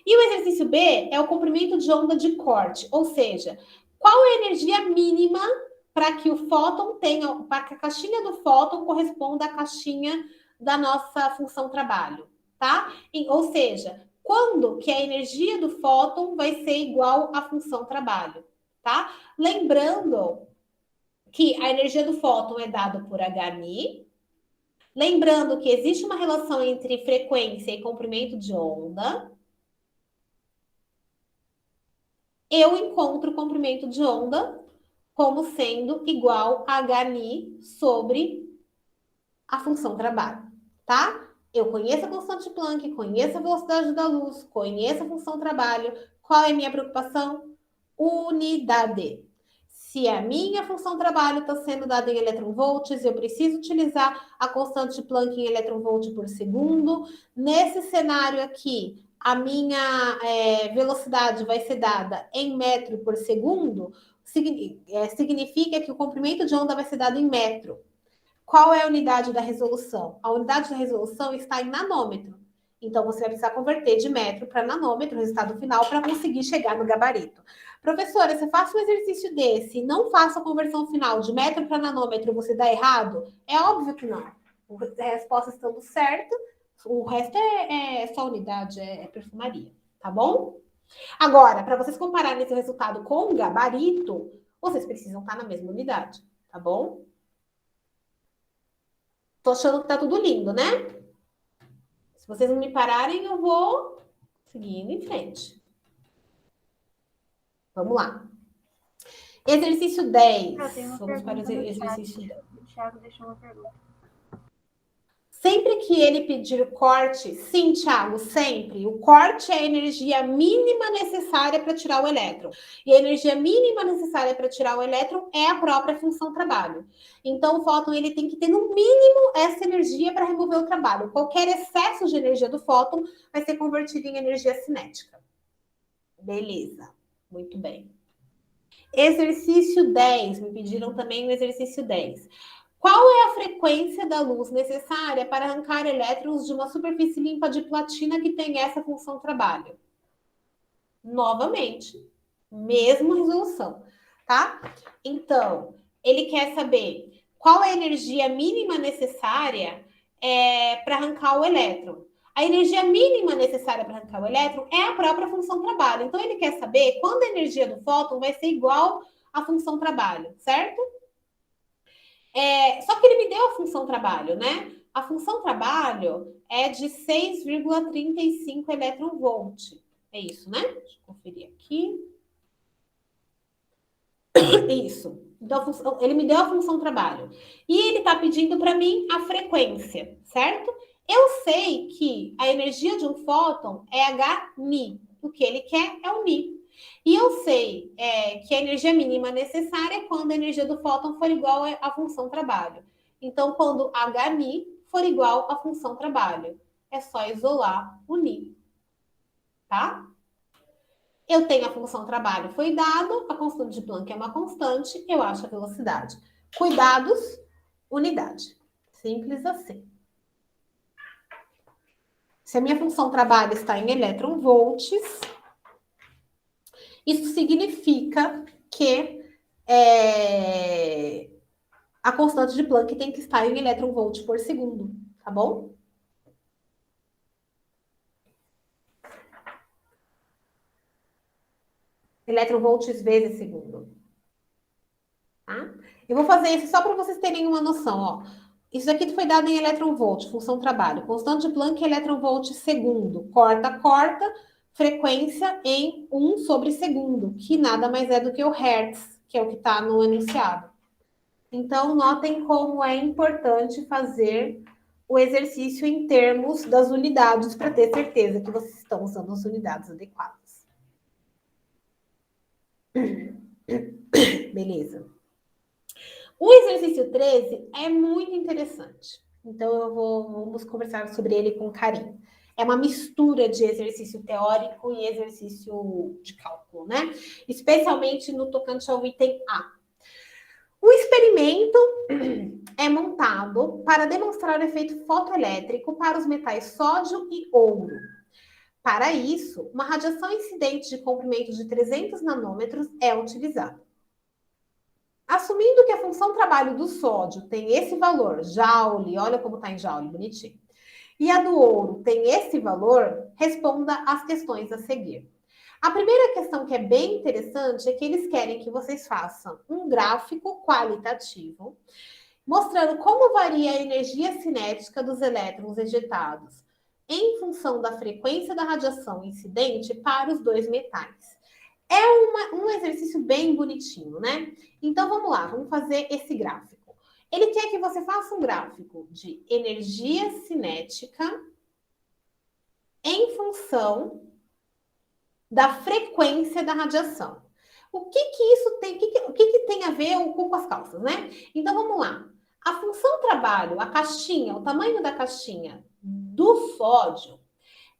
E o exercício B é o comprimento de onda de corte, ou seja, Qual é a energia mínima para que o fóton tenha, para que a caixinha do fóton corresponda à caixinha da nossa função trabalho, tá? Ou seja, quando que a energia do fóton vai ser igual à função trabalho, tá? Lembrando que a energia do fóton é dada por Hmi, lembrando que existe uma relação entre frequência e comprimento de onda. Eu encontro o comprimento de onda como sendo igual a Hmi sobre a função trabalho, tá? Eu conheço a constante de Planck, conheço a velocidade da luz, conheço a função trabalho. Qual é a minha preocupação? Unidade. Se a minha função trabalho está sendo dada em eletronvolts, eu preciso utilizar a constante de Planck em eletronvolt por segundo. Nesse cenário aqui, a minha velocidade vai ser dada em metro por segundo, significa que o comprimento de onda vai ser dado em metro. Qual é a unidade da resolução? A unidade da resolução está em nanômetro. Então, você vai precisar converter de metro para nanômetro, o resultado final, para conseguir chegar no gabarito. Professora, você faça um exercício desse e não faça a conversão final de metro para nanômetro, você dá errado? É óbvio que não. A resposta estando certa, o resto é só unidade, é perfumaria, tá bom? Agora, para vocês compararem esse resultado com o gabarito, vocês precisam estar na mesma unidade, tá bom? Tô achando que tá tudo lindo, né? Se vocês não me pararem, eu vou seguindo em frente. Vamos lá. Exercício 10. Vamos para o exercício 10. O Thiago deixou uma pergunta. Sempre que ele pedir corte, sim, Thiago, sempre. O corte é a energia mínima necessária para tirar o elétron. E a energia mínima necessária para tirar o elétron é a própria função trabalho. Então, o fóton ele tem que ter, no mínimo, essa energia para remover o trabalho. Qualquer excesso de energia do fóton vai ser convertido em energia cinética. Beleza. Muito bem. Exercício 10. Me pediram também o exercício 10. Qual é a frequência da luz necessária para arrancar elétrons de uma superfície limpa de platina que tem essa função trabalho? Novamente, mesma resolução, tá? Então, ele quer saber qual é a energia mínima necessária para arrancar o elétron. A energia mínima necessária para arrancar o elétron é a própria função trabalho. Então, ele quer saber quando a energia do fóton vai ser igual à função trabalho, certo? Só que ele me deu a função trabalho, né? A função trabalho é de 6,35 eletronvolt. É isso, né? Deixa eu conferir aqui. Isso. Então, ele me deu a função trabalho. E ele está pedindo para mim a frequência, certo? Eu sei que a energia de um fóton é Hmi. O que ele quer é o Mi. E eu sei que a energia mínima necessária é quando a energia do fóton for igual à função trabalho. Então, quando Hmi for igual à função trabalho, é só isolar o Ni. Tá? Eu tenho a função trabalho, foi dado, a constante de Planck é uma constante, eu acho a velocidade. Cuidados, unidade. Simples assim. Se a minha função trabalho está em eletronvolts, isso significa que a constante de Planck tem que estar em eletronvolt por segundo, tá bom? Eletronvolts vezes segundo. Tá? Eu vou fazer isso só para vocês terem uma noção, ó. Isso aqui foi dado em eletronvolt, função trabalho. Constante de Planck, eletronvolt segundo. Corta, frequência em 1 sobre segundo, que nada mais é do que o Hertz, que é o que está no enunciado. Então, notem como é importante fazer o exercício em termos das unidades para ter certeza que vocês estão usando as unidades adequadas. Beleza. O exercício 13 é muito interessante. Então, vamos conversar sobre ele com carinho. É uma mistura de exercício teórico e exercício de cálculo, né? Especialmente no tocante ao item A. O experimento é montado para demonstrar o efeito fotoelétrico para os metais sódio e ouro. Para isso, uma radiação incidente de comprimento de 300 nanômetros é utilizada. Assumindo que a função trabalho do sódio tem esse valor, Joule, olha como está em Joule, bonitinho, e a do ouro tem esse valor, responda às questões a seguir. A primeira questão que é bem interessante é que eles querem que vocês façam um gráfico qualitativo, mostrando como varia a energia cinética dos elétrons ejetados em função da frequência da radiação incidente para os dois metais. É um exercício bem bonitinho, né? Então, vamos lá, vamos fazer esse gráfico. Ele quer que você faça um gráfico de energia cinética em função da frequência da radiação. O que isso tem? O que tem a ver o cu com as calças, né? Então, vamos lá. A função trabalho, a caixinha, o tamanho da caixinha do sódio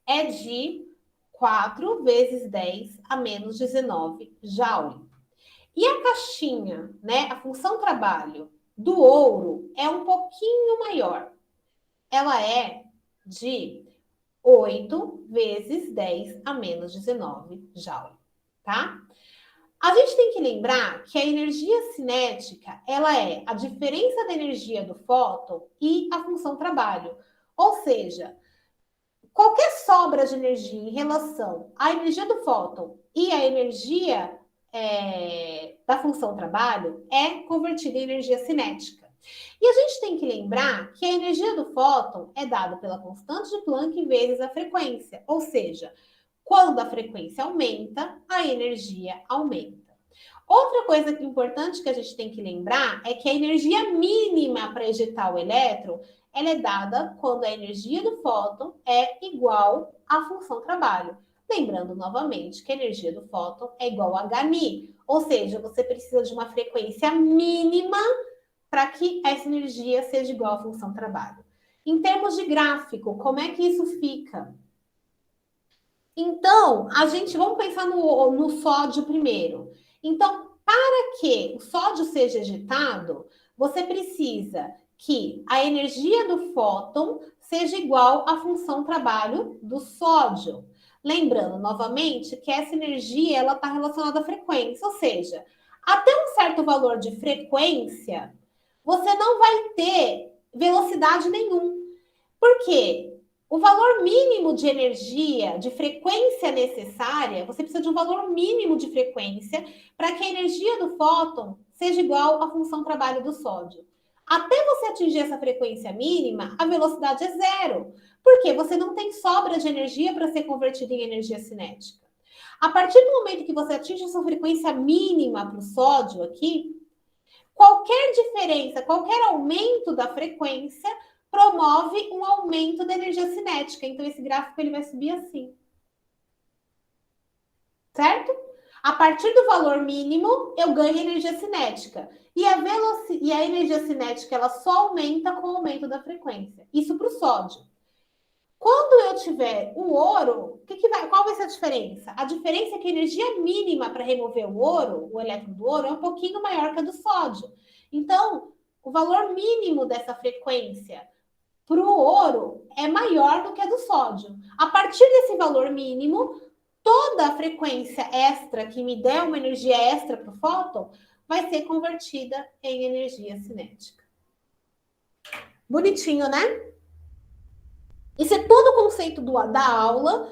é de 4 vezes 10 a menos 19 Joule. E a caixinha, né, a função trabalho do ouro é um pouquinho maior. Ela é de 8 vezes 10 a menos 19 Joule, tá? A gente tem que lembrar que a energia cinética, ela é a diferença da energia do fóton e a função trabalho. Ou seja, qualquer sobra de energia em relação à energia do fóton e à energia da função trabalho é convertida em energia cinética. E a gente tem que lembrar que a energia do fóton é dada pela constante de Planck vezes a frequência. Ou seja, quando a frequência aumenta, a energia aumenta. Outra coisa importante que a gente tem que lembrar é que a energia mínima para ejetar o elétron ela é dada quando a energia do fóton é igual à função trabalho. Lembrando novamente que a energia do fóton é igual a Hν, ou seja, você precisa de uma frequência mínima para que essa energia seja igual à função trabalho. Em termos de gráfico, como é que isso fica? Então, vamos pensar no sódio primeiro. Então, para que o sódio seja ejetado, você precisa que a energia do fóton seja igual à função trabalho do sódio. Lembrando, novamente, que essa energia está relacionada à frequência, ou seja, até um certo valor de frequência, você não vai ter velocidade nenhuma. Por quê? O valor mínimo de energia, de frequência necessária, você precisa de um valor mínimo de frequência para que a energia do fóton seja igual à função trabalho do sódio. Até você atingir essa frequência mínima, a velocidade é zero, porque você não tem sobra de energia para ser convertida em energia cinética. A partir do momento que você atinge essa frequência mínima para o sódio aqui, qualquer diferença, qualquer aumento da frequência promove um aumento da energia cinética. Então, esse gráfico ele vai subir assim. Certo? A partir do valor mínimo, eu ganho energia cinética. E a energia cinética ela só aumenta com o aumento da frequência. Isso para o sódio. Quando eu tiver o ouro, qual vai ser a diferença? A diferença é que a energia mínima para remover o ouro, o elétron do ouro, é um pouquinho maior que a do sódio. Então, o valor mínimo dessa frequência para o ouro é maior do que a do sódio. A partir desse valor mínimo, toda a frequência extra que me der uma energia extra para o fóton vai ser convertida em energia cinética. Bonitinho, né? Isso é todo o conceito da aula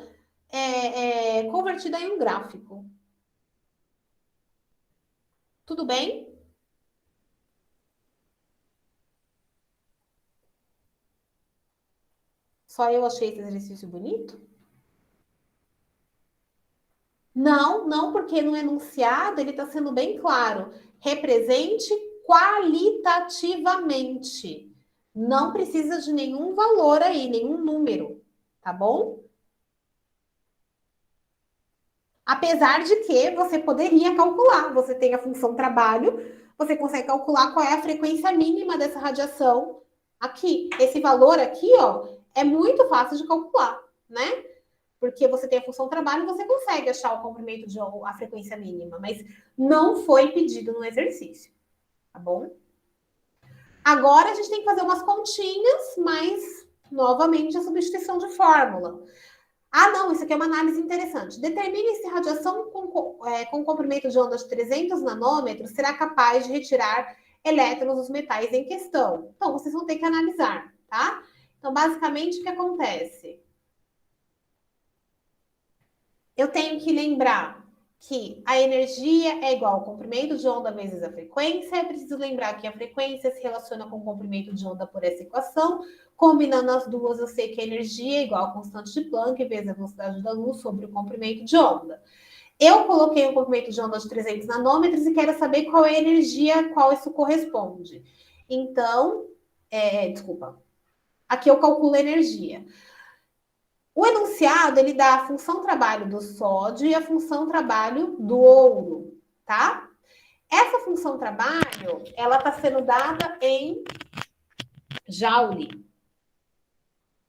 convertido em um gráfico. Tudo bem? Só eu achei esse exercício bonito? Não, porque no enunciado ele está sendo bem claro. Represente qualitativamente. Não precisa de nenhum valor aí, nenhum número, tá bom? Apesar de que você poderia calcular, você tem a função trabalho, você consegue calcular qual é a frequência mínima dessa radiação aqui. Esse valor aqui, ó, é muito fácil de calcular, né? Porque você tem a função trabalho, você consegue achar o comprimento de a frequência mínima, mas não foi pedido no exercício, tá bom? Agora a gente tem que fazer umas continhas, mas novamente a substituição de fórmula. Ah, não, isso aqui é uma análise interessante. Determine se a radiação com comprimento de onda de 300 nanômetros será capaz de retirar elétrons dos metais em questão. Então, vocês vão ter que analisar, tá? Então, basicamente, o que acontece? Eu tenho que lembrar que a energia é igual ao comprimento de onda vezes a frequência. É preciso lembrar que a frequência se relaciona com o comprimento de onda por essa equação. Combinando as duas, eu sei que a energia é igual a constante de Planck vezes a velocidade da luz sobre o comprimento de onda. Eu coloquei um comprimento de onda de 300 nanômetros e quero saber qual é a energia a qual isso corresponde. Então, desculpa. Aqui eu calculo a energia. O enunciado, ele dá a função trabalho do sódio e a função trabalho do ouro, tá? Essa função trabalho, ela está sendo dada em Joule.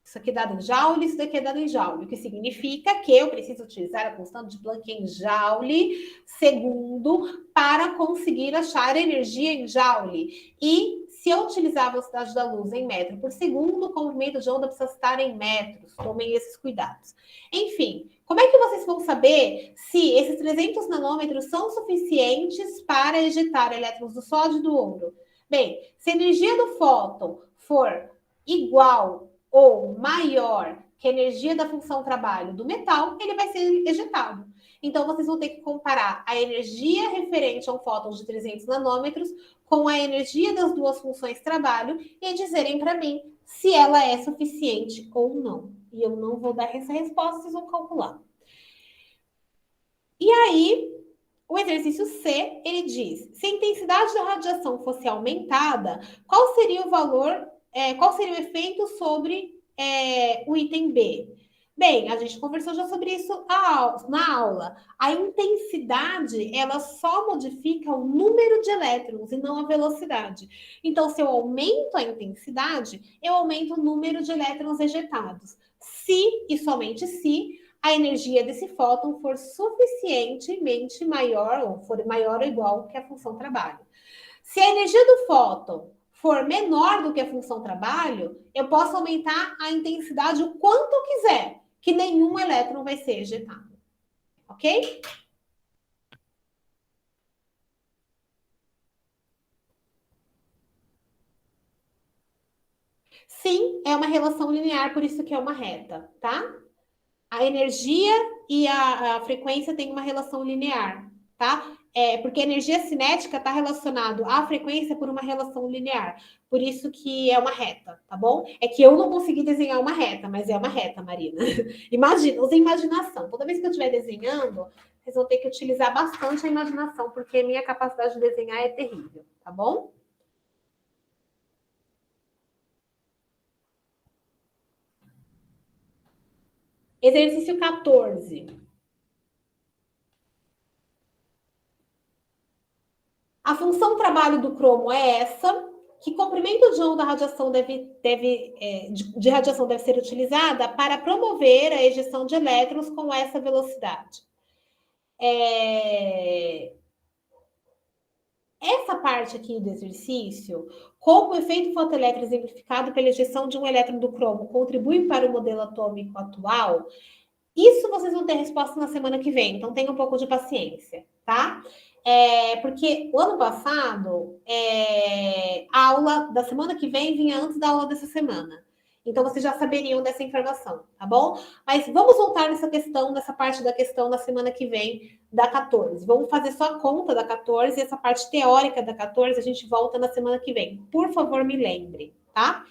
Isso aqui é dado em Joule, isso daqui é dado em Joule, o que significa que eu preciso utilizar a constante de Planck em Joule segundo para conseguir achar energia em Joule. E se eu utilizar a velocidade da luz em metro por segundo, o comprimento de onda precisa estar em metros. Tomem esses cuidados. Enfim, como é que vocês vão saber se esses 300 nanômetros são suficientes para ejetar elétrons do sódio e do ouro? Bem, se a energia do fóton for igual ou maior que a energia da função trabalho do metal, ele vai ser ejetado. Então, vocês vão ter que comparar a energia referente a um fóton de 300 nanômetros com a energia das duas funções trabalho e dizerem para mim se ela é suficiente ou não. E eu não vou dar essa resposta, vocês vão calcular. E aí, o exercício C, ele diz, se a intensidade da radiação fosse aumentada, qual seria o valor, qual seria o efeito sobre o item B? Bem, a gente conversou já sobre isso na aula. A intensidade, ela só modifica o número de elétrons e não a velocidade. Então, se eu aumento a intensidade, eu aumento o número de elétrons ejetados. Se, e somente se, a energia desse fóton for suficientemente maior, ou for maior ou igual que a função trabalho. Se a energia do fóton for menor do que a função trabalho, eu posso aumentar a intensidade o quanto eu quiser, que nenhum elétron vai ser ejetado. Ok? Sim, é uma relação linear, por isso que é uma reta, tá? A energia e a frequência têm uma relação linear, tá? Porque a energia cinética está relacionada à frequência por uma relação linear. Por isso que é uma reta, tá bom? É que eu não consegui desenhar uma reta, mas é uma reta, Marina. Imagina, usa imaginação. Toda vez que eu estiver desenhando, vocês vão ter que utilizar bastante a imaginação, porque a minha capacidade de desenhar é terrível, tá bom? Exercício 14. A função trabalho do cromo é essa. Que comprimento de onda de radiação deve ser utilizada para promover a ejeção de elétrons com essa velocidade? Essa parte aqui do exercício, como o efeito fotoelétrico exemplificado pela ejeção de um elétron do cromo contribui para o modelo atômico atual, isso vocês vão ter resposta na semana que vem, então tenha um pouco de paciência, tá? Porque o ano passado, a aula da semana que vem vinha antes da aula dessa semana. Então, vocês já saberiam dessa informação, tá bom? Mas vamos voltar nessa parte da questão na semana que vem, da 14. Vamos fazer só a conta da 14 e essa parte teórica da 14 a gente volta na semana que vem. Por favor, me lembre, tá?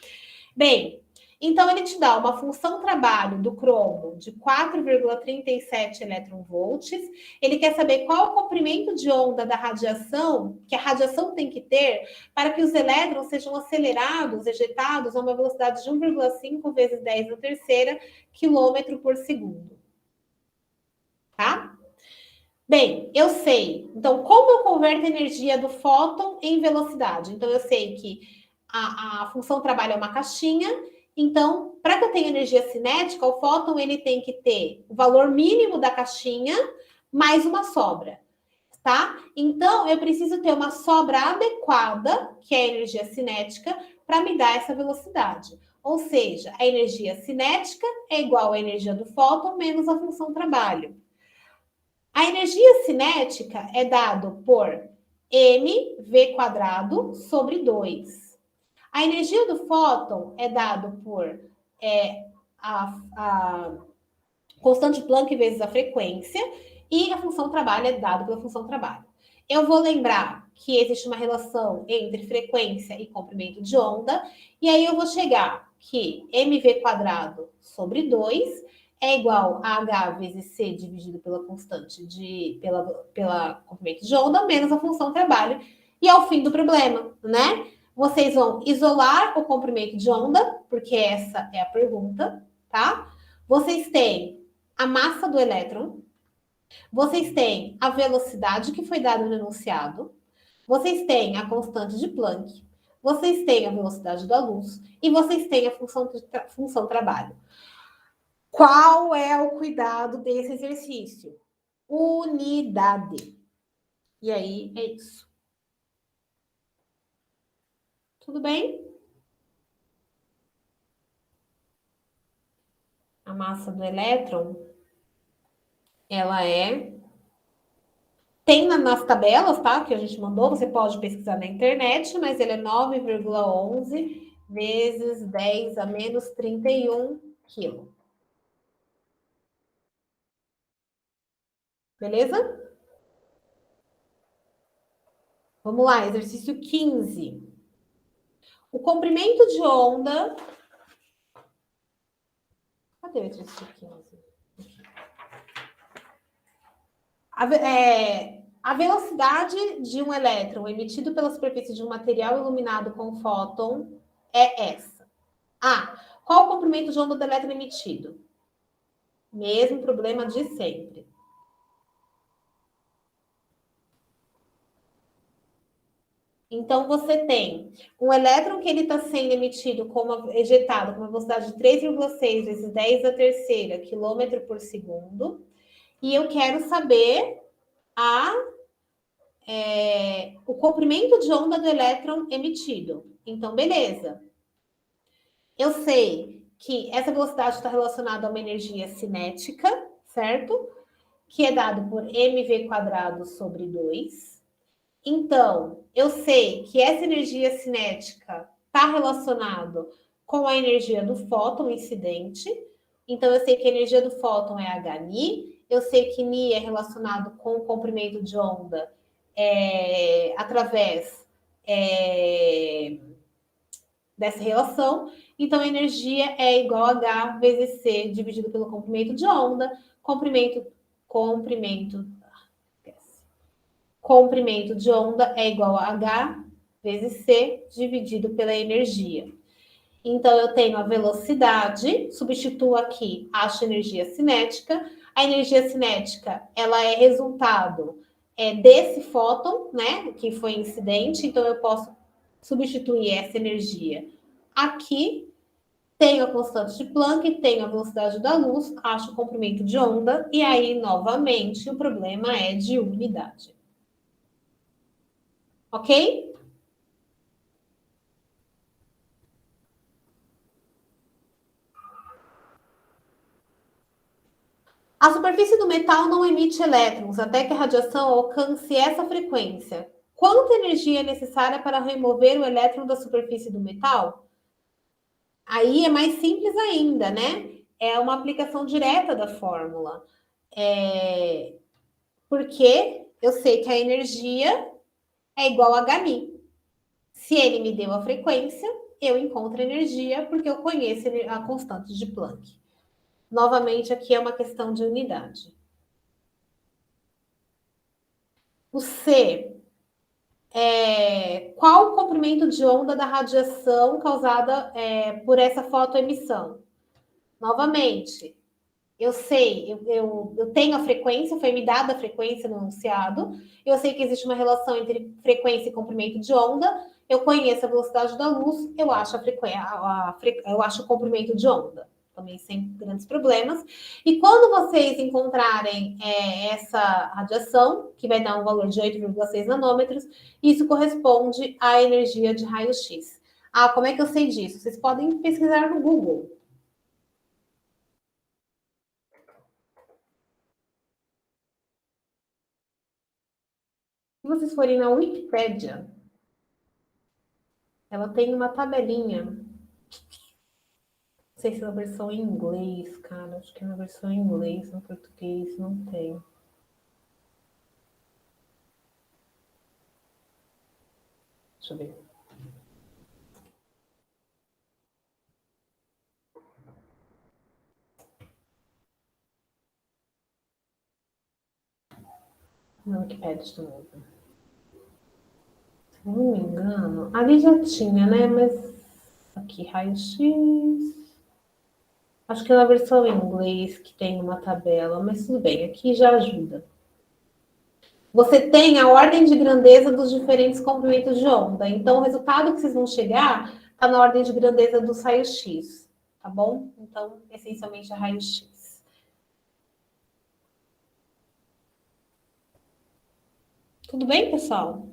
Bem, então ele te dá uma função trabalho do cromo de 4,37 eletronvolts. Ele quer saber qual o comprimento de onda da radiação, que a radiação tem que ter, para que os elétrons sejam acelerados, ejetados a uma velocidade de 1,5 vezes 10 na terceira quilômetro por segundo. Tá? Bem, eu sei. Então, como eu converto a energia do fóton em velocidade? Então, eu sei que a função trabalho é uma caixinha. Então, para que eu tenha energia cinética, o fóton ele tem que ter o valor mínimo da caixinha mais uma sobra. tá? Então, eu preciso ter uma sobra adequada, que é a energia cinética, para me dar essa velocidade. Ou seja, a energia cinética é igual à energia do fóton menos a função trabalho. A energia cinética é dado por mv² sobre 2. A energia do fóton é dado por a constante Planck vezes a frequência, e a função trabalho é dada pela função trabalho. Eu vou lembrar que existe uma relação entre frequência e comprimento de onda, e aí eu vou chegar que mv² sobre 2 é igual a H vezes C dividido pela constante pela comprimento de onda, menos a função trabalho, e é o fim do problema, né? Vocês vão isolar o comprimento de onda, porque essa é a pergunta, tá? Vocês têm a massa do elétron, vocês têm a velocidade que foi dada no enunciado, vocês têm a constante de Planck, vocês têm a velocidade da luz e vocês têm a função trabalho. Qual é o cuidado desse exercício? Unidade. E aí, é isso. Tudo bem? A massa do elétron, ela tem nas tabelas, tá? Que a gente mandou, você pode pesquisar na internet, mas ele é 9,11 vezes 10 a menos 31 quilos. Beleza? Vamos lá, exercício 15. O comprimento de onda... Cadê o exercício 15? A velocidade de um elétron emitido pela superfície de um material iluminado com fóton é essa. Qual o comprimento de onda do elétron emitido? Mesmo problema de sempre. Então, você tem um elétron que ele está sendo emitido, ejetado com uma velocidade de 3,6 vezes 10 a terceira quilômetro por segundo. E eu quero saber o comprimento de onda do elétron emitido. Então, beleza. Eu sei que essa velocidade está relacionada a uma energia cinética, certo? Que é dado por mv² sobre 2. Então, eu sei que essa energia cinética está relacionada com a energia do fóton incidente. Então, eu sei que a energia do fóton é hν. Eu sei que Ni é relacionado com o comprimento de onda através dessa relação. Então, a energia é igual a H vezes C dividido pelo comprimento de onda. Comprimento de onda é igual a H vezes C dividido pela energia. Então, eu tenho a velocidade, substituo aqui, acho energia cinética. A energia cinética, ela é resultado desse fóton, né, que foi incidente. Então, eu posso substituir essa energia aqui. Tenho a constante de Planck, tenho a velocidade da luz, acho o comprimento de onda. E aí, novamente, o problema é de unidade. Ok? A superfície do metal não emite elétrons até que a radiação alcance essa frequência. Quanta energia é necessária para remover o elétron da superfície do metal? Aí é mais simples ainda, né? É uma aplicação direta da fórmula. Porque eu sei que a energia é igual a hν. Se ele me deu a frequência, eu encontro energia porque eu conheço a constante de Planck. Novamente, aqui é uma questão de unidade. O C. Qual o comprimento de onda da radiação causada por essa fotoemissão? Novamente, eu sei, eu tenho a frequência, foi me dada a frequência no enunciado, eu sei que existe uma relação entre frequência e comprimento de onda, eu conheço a velocidade da luz, eu acho eu acho o comprimento de onda. também sem grandes problemas. E quando vocês encontrarem essa radiação, que vai dar um valor de 8,6 nanômetros, isso corresponde à energia de raio-x. Ah, como é que eu sei disso? Vocês podem pesquisar no Google. Se vocês forem na Wikipédia, ela tem uma tabelinha. Não sei se é na versão em inglês, cara. Acho que é na versão em inglês, no português não tem. Deixa eu ver. Na Wikipédia de novo. Se não me engano, ali já tinha, né? Mas aqui, raio-x. Acho que é na versão em inglês que tem uma tabela, mas tudo bem, aqui já ajuda. Você tem a ordem de grandeza dos diferentes comprimentos de onda. Então, o resultado que vocês vão chegar está na ordem de grandeza dos raios-x, tá bom? Então, essencialmente, é raio-x. Tudo bem, pessoal?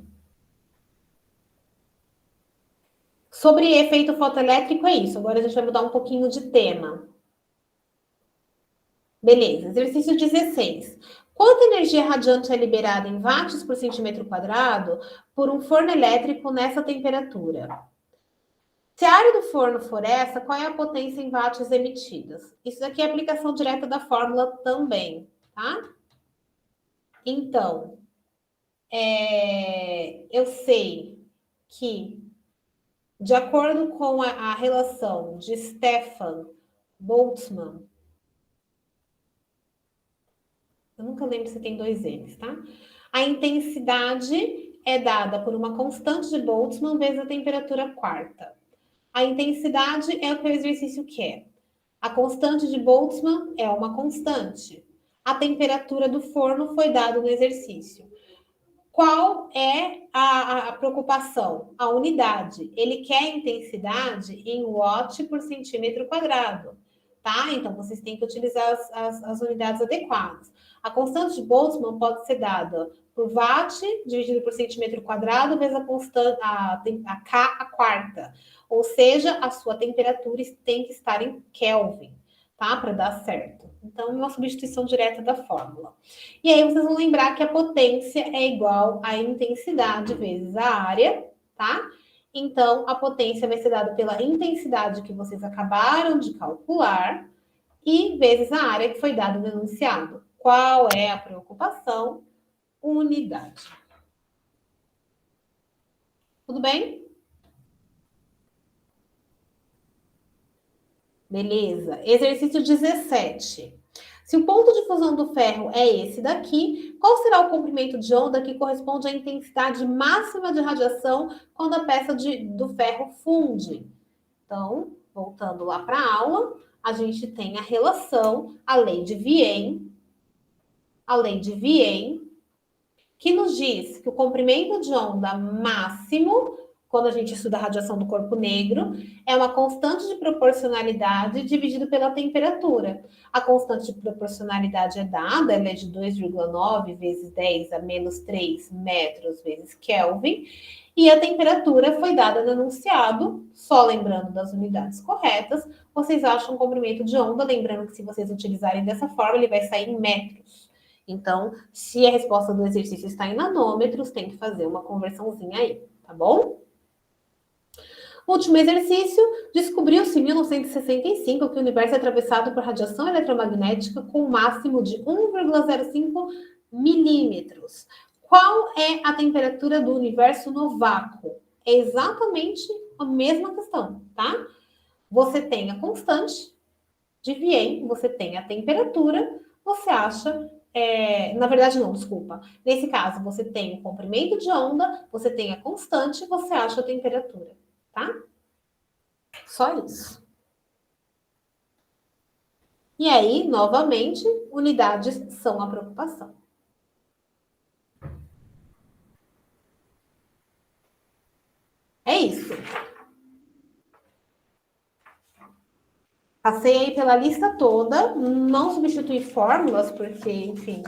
Sobre efeito fotoelétrico é isso. Agora a gente vai mudar um pouquinho de tema. Beleza, exercício 16. Quanta energia radiante é liberada em watts por centímetro quadrado por um forno elétrico nessa temperatura? Se a área do forno for essa, qual é a potência em watts emitidas? Isso daqui é aplicação direta da fórmula também, tá? Então, eu sei que, de acordo com a relação de Stefan Boltzmann, eu nunca lembro se tem dois N's, tá? A intensidade é dada por uma constante de Boltzmann vezes a temperatura quarta. A intensidade é o que o exercício quer. A constante de Boltzmann é uma constante. A temperatura do forno foi dada no exercício. Qual é a preocupação? A unidade. Ele quer a intensidade em watt por centímetro quadrado, tá? Então, vocês têm que utilizar as unidades adequadas. A constante de Boltzmann pode ser dada por watt dividido por centímetro quadrado vezes a constante, a K a quarta. Ou seja, a sua temperatura tem que estar em Kelvin, tá? Para dar certo. Então, uma substituição direta da fórmula. E aí, vocês vão lembrar que a potência é igual à intensidade vezes a área, tá? Então, a potência vai ser dada pela intensidade que vocês acabaram de calcular e vezes a área que foi dada no enunciado. Qual é a preocupação? Unidade. Tudo bem? Beleza. Exercício 17. Se o ponto de fusão do ferro é esse daqui, qual será o comprimento de onda que corresponde à intensidade máxima de radiação quando a peça do ferro funde? Então, voltando lá para a aula, a gente tem a relação, a lei de Wien, que nos diz que o comprimento de onda máximo, quando a gente estuda a radiação do corpo negro, é uma constante de proporcionalidade dividido pela temperatura. A constante de proporcionalidade é dada, ela é de 2,9 vezes 10 a menos 3 metros vezes Kelvin, e a temperatura foi dada no enunciado, só lembrando das unidades corretas, vocês acham o comprimento de onda, lembrando que se vocês utilizarem dessa forma, ele vai sair em metros. Então, se a resposta do exercício está em nanômetros, tem que fazer uma conversãozinha aí, tá bom? Último exercício, descobriu-se em 1965 que o universo é atravessado por radiação eletromagnética com um máximo de 1,05 milímetros. Qual é a temperatura do universo no vácuo? É exatamente a mesma questão, tá? Você tem a constante de Wien, você tem a temperatura, você acha... na verdade, não, desculpa. Nesse caso, você tem o comprimento de onda, você tem a constante, você acha a temperatura, tá? Só isso. E aí, novamente, unidades são a preocupação. É isso. Passei aí pela lista toda, não substitui fórmulas, porque, enfim,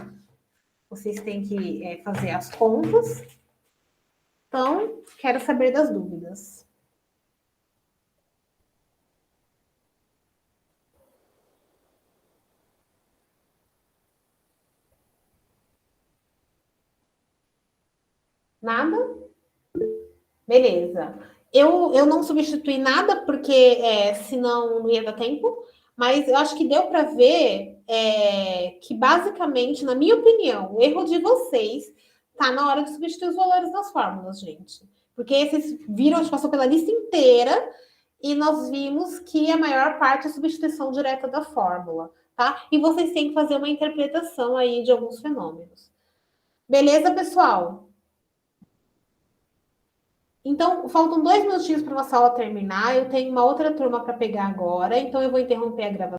vocês têm que fazer as contas. Então, quero saber das dúvidas. Nada? Beleza. Eu não substituí nada, porque senão não ia dar tempo, mas eu acho que deu para ver que, basicamente, na minha opinião, o erro de vocês tá na hora de substituir os valores das fórmulas, gente. Porque vocês viram, a gente passou pela lista inteira e nós vimos que a maior parte é substituição direta da fórmula, tá? E vocês têm que fazer uma interpretação aí de alguns fenômenos. Beleza, pessoal? Então, faltam 2 minutinhos para nossa aula terminar. Eu tenho uma outra turma para pegar agora, então eu vou interromper a gravação.